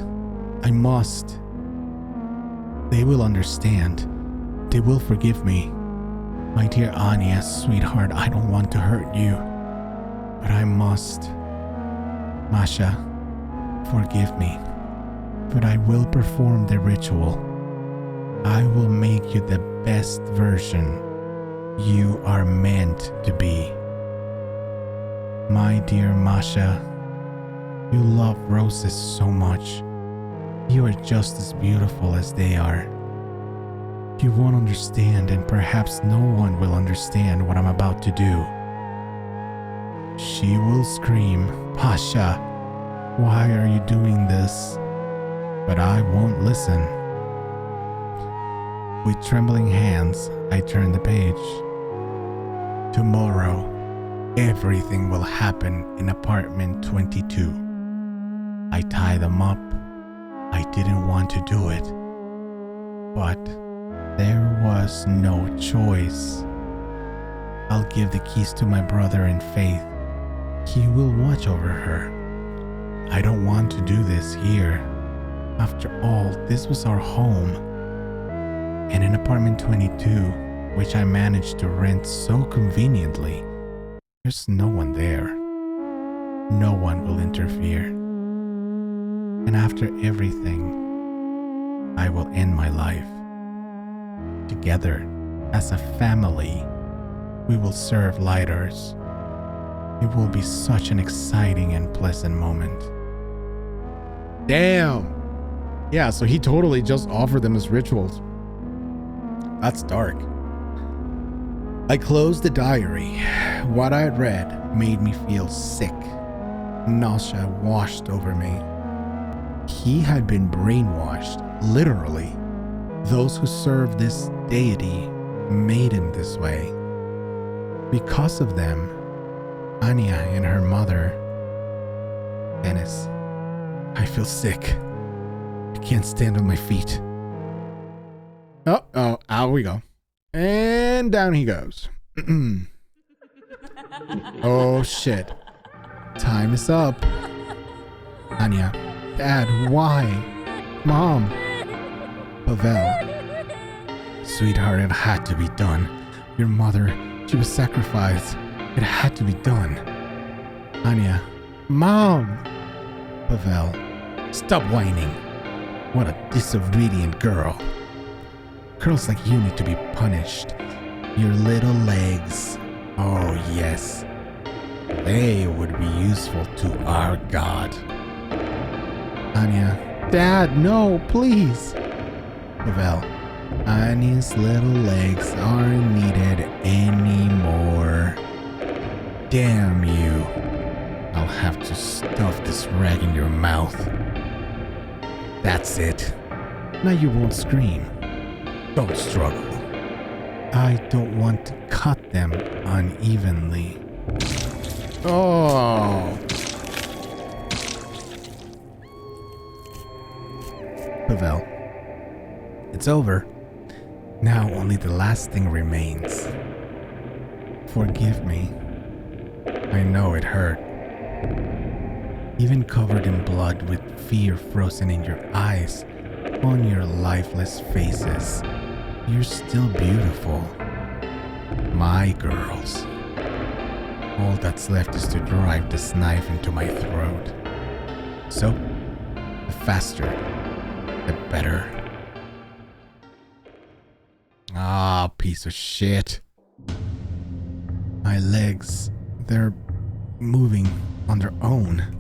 They will understand. They will forgive me. My dear Anya, sweetheart, I don't want to hurt you, but I must. Masha, forgive me, but I will perform the ritual. I will make you the best version you are meant to be. My dear Masha, you love roses so much. You are just as beautiful as they are. You won't understand, and perhaps no one will understand what I'm about to do. She will scream, Pasha, why are you doing this? But I won't listen. With trembling hands, I turn the page. Tomorrow, everything will happen in apartment 22. I tie them up. I didn't want to do it, but there was no choice. I'll give the keys to my brother in faith. He will watch over her. I don't want to do this here. After all, this was our home. And in apartment 22, which I managed to rent so conveniently, there's no one there. No one will interfere. And after everything, I will end my life. Together, as a family, we will serve Lighters. It will be such an exciting and pleasant moment. Damn! Yeah, so he totally just offered them as rituals. That's dark. I closed the diary. What I had read made me feel sick. Nausea washed over me. He had been brainwashed, literally. Those who served this deity made him this way. Because of them, Anya and her mother, Dennis, I feel sick. I can't stand on my feet. Oh, out we go. And down he goes. Oh shit. Time is up. Anya, Dad, why? Mom. Pavel. Sweetheart, it had to be done. Your mother, she was sacrificed. It had to be done. Anya. Mom. Pavel. Stop whining. What a disobedient girl. Girls like you need to be punished. Your little legs. Oh, yes. They would be useful to our god. Anya. Dad, no, please. Pavel. Anya's little legs aren't needed anymore. Damn you. I'll have to stuff this rag in your mouth. That's it. Now you won't scream. Don't struggle. I don't want to cut them unevenly. Oh. Pavel. It's over. Now only the last thing remains. Forgive me. I know it hurt. Even covered in blood with fear frozen in your eyes, on your lifeless faces, you're still beautiful. My girls. All that's left is to drive this knife into my throat. So, the faster, the better. Ah, piece of shit. My legs, they're moving on their own.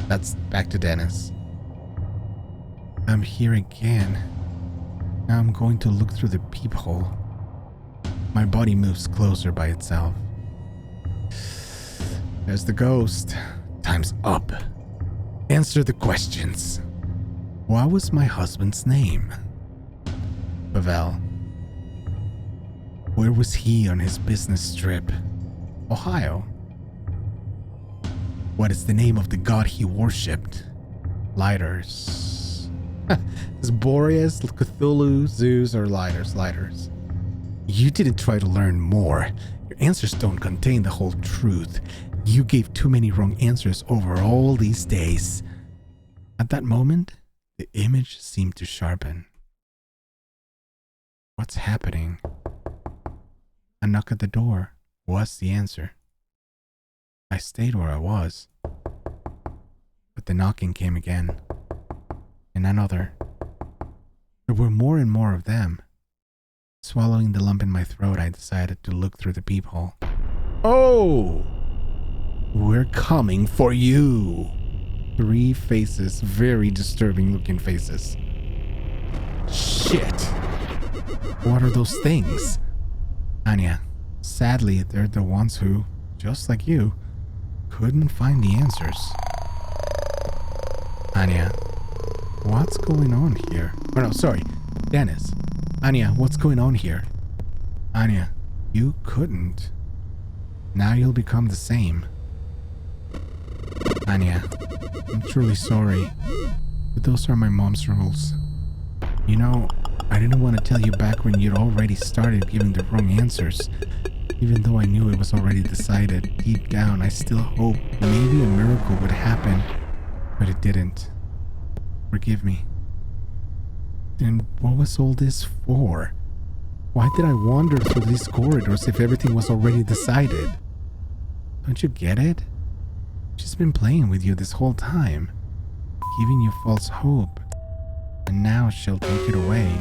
That's back to Dennis. I'm here again. Now I'm going to look through the peephole. My body moves closer by itself. There's the ghost. Time's up. Answer the questions. What was my husband's name? Pavel. Where was he on his business trip? Ohio. What is the name of the god he worshipped? Lighters. Is Boreas, Cthulhu, Zeus, or Lighters? Lighters. You didn't try to learn more. Your answers don't contain the whole truth. You gave too many wrong answers over all these days. At that moment, the image seemed to sharpen. What's happening? A knock at the door was the answer. I stayed where I was. But the knocking came again. And another. There were more and more of them. Swallowing the lump in my throat, I decided to look through the peephole. Oh! We're coming for you! 3 faces, very disturbing looking faces. Shit! What are those things? Anya, sadly, they're the ones who, just like you, couldn't find the answers. Anya, what's going on here? Oh no, sorry, Dennis. Anya, what's going on here? Anya, you couldn't. Now you'll become the same. Anya, I'm truly sorry, but those are my mom's rules. You know, I didn't want to tell you back when you'd already started giving the wrong answers. Even though I knew it was already decided, deep down I still hoped maybe a miracle would happen, but it didn't. Forgive me. Then what was all this for? Why did I wander through these corridors if everything was already decided? Don't you get it? She's been playing with you this whole time, giving you false hope, and now she'll take it away.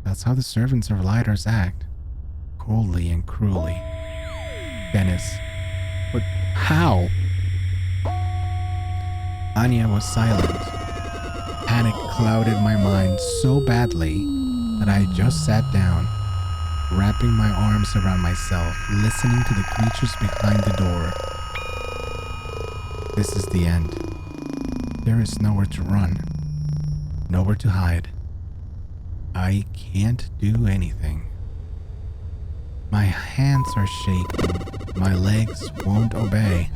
That's how the servants of Lighters act, coldly and cruelly. Dennis, but how? Anya was silent. Panic clouded my mind so badly that I just sat down, wrapping my arms around myself, listening to the creatures behind the door. This is the end. There is nowhere to run, nowhere to hide. I can't do anything. My hands are shaking. My legs won't obey.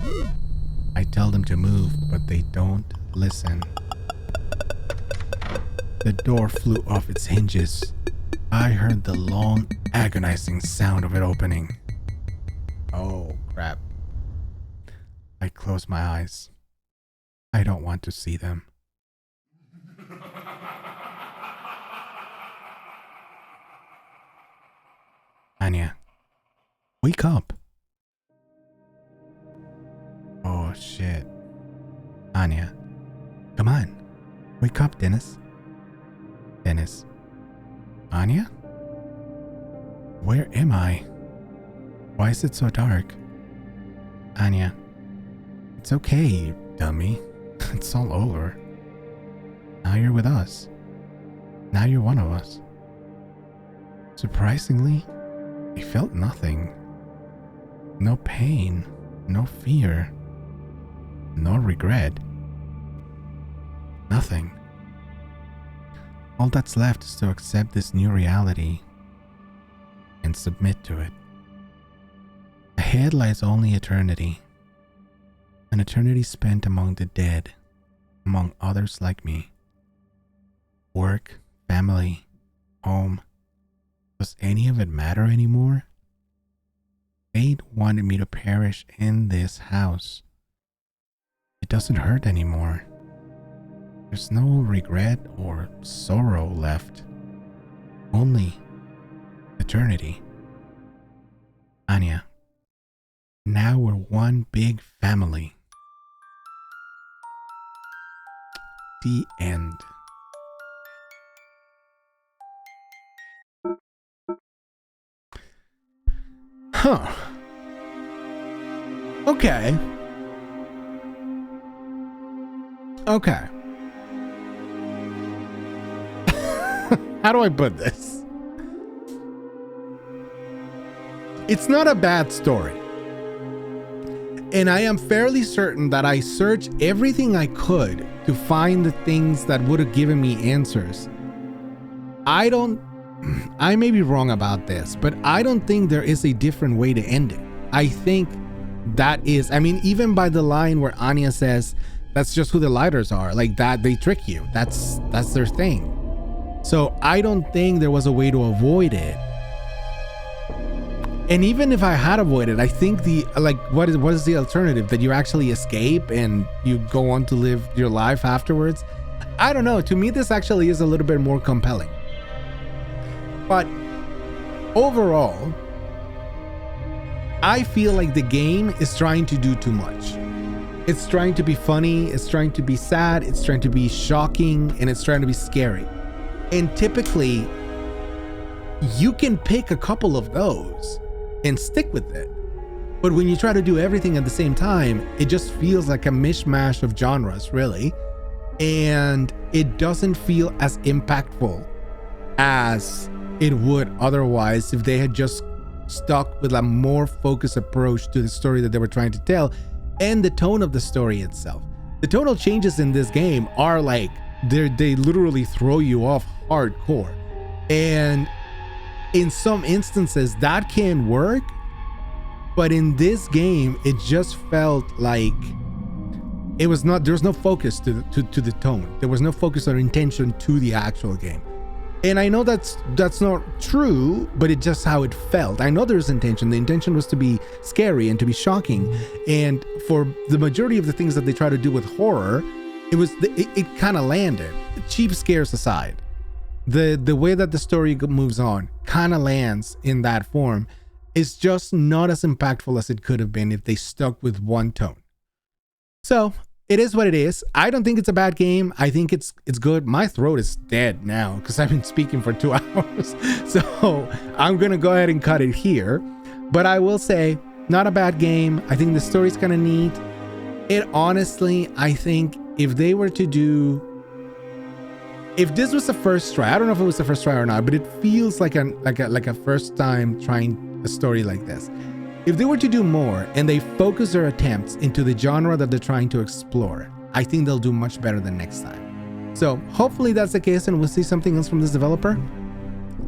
I tell them to move, but they don't listen. The door flew off its hinges. I heard the long, agonizing sound of it opening. Oh, crap. I close my eyes. I don't want to see them. Anya, wake up. Oh, shit. Anya, come on. Wake up, Dennis. Dennis. Anya? Where am I? Why is it so dark? Anya, it's okay, you dummy. It's all over. Now you're with us. Now you're one of us. Surprisingly, I felt nothing. No pain, no fear, no regret. Nothing. All that's left is to accept this new reality and submit to it. Ahead lies only eternity. An eternity spent among the dead, among others like me. Work, family, home. Does any of it matter anymore? Fate wanted me to perish in this house. It doesn't hurt anymore. There's no regret or sorrow left. Only eternity. Anya, now we're one big family. The end. Huh. Okay. Okay. How do I put this? It's not a bad story. And I am fairly certain that I searched everything I could to find the things that would have given me answers. I may be wrong about this, but I don't think there is a different way to end it. I think that is, I mean, even by the line where Anya says, that's just who the lighters are, like that, they trick you. That's their thing. So I don't think there was a way to avoid it. And even if I had avoided, I think what is the alternative? That you actually escape and you go on to live your life afterwards? I don't know. To me, this actually is a little bit more compelling. But overall, I feel like the game is trying to do too much. It's trying to be funny, it's trying to be sad, it's trying to be shocking, and it's trying to be scary. And typically, you can pick a couple of those and stick with it. But when you try to do everything at the same time, it just feels like a mishmash of genres, really. And it doesn't feel as impactful as it would otherwise if they had just stuck with a more focused approach to the story that they were trying to tell and the tone of the story itself. The tonal changes in this game are like, they literally throw you off hardcore. And in some instances that can work, but in this game, it just felt like it was not, there was no focus to the tone. There was no focus or intention to the actual game. And I know that's not true, but it's just how it felt. I know there's intention. The intention was to be scary and to be shocking. And for the majority of the things that they try to do with horror, it kind of landed. Cheap scares aside, the way that the story moves on kind of lands in that form. It's just not as impactful as it could have been if they stuck with one tone. So it is what it is. I don't think it's a bad game. I think it's good. My throat is dead now because I've been speaking for 2 hours. So I'm going to go ahead and cut it here. But I will say, not a bad game. I think the story's kind of neat. It honestly, I think if they were to do, if this was the first try, I don't know if it was the first try or not, but it feels like a first time trying a story like this. If they were to do more and they focus their attempts into the genre that they're trying to explore, I think they'll do much better than next time. So hopefully that's the case and we'll see something else from this developer.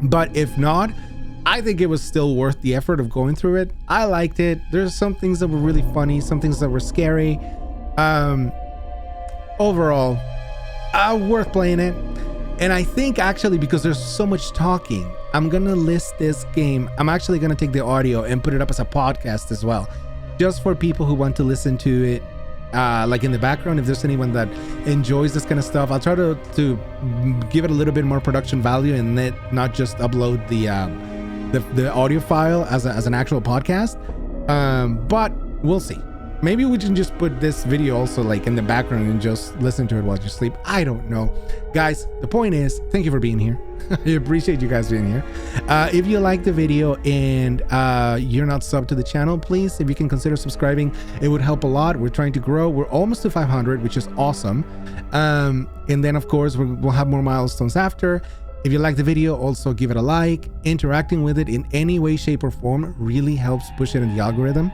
But if not, I think it was still worth the effort of going through it. I liked it. There's some things that were really funny, some things that were scary. Overall, worth playing it. And I think actually because there's so much talking, I'm gonna list this game. I'm actually gonna take the audio and put it up as a podcast as well, just for people who want to listen to it like in the background. If there's anyone that enjoys this kind of stuff, I'll try to give it a little bit more production value and not just upload the audio file as an actual podcast. But we'll see. Maybe we can just put this video also like in the background and just listen to it while you sleep. I don't know. Guys, the point is, thank you for being here. I appreciate you guys being here. If you like the video and you're not subbed to the channel, please, if you can consider subscribing, it would help a lot. We're trying to grow. We're almost to 500, which is awesome. And then, of course, we'll have more milestones after. If you like the video, also give it a like. Interacting with it in any way, shape, or form really helps push it in the algorithm.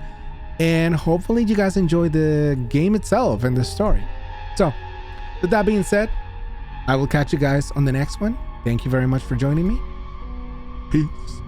And hopefully you guys enjoy the game itself and the story. So, with that being said, I will catch you guys on the next one. Thank you very much for joining me. Peace.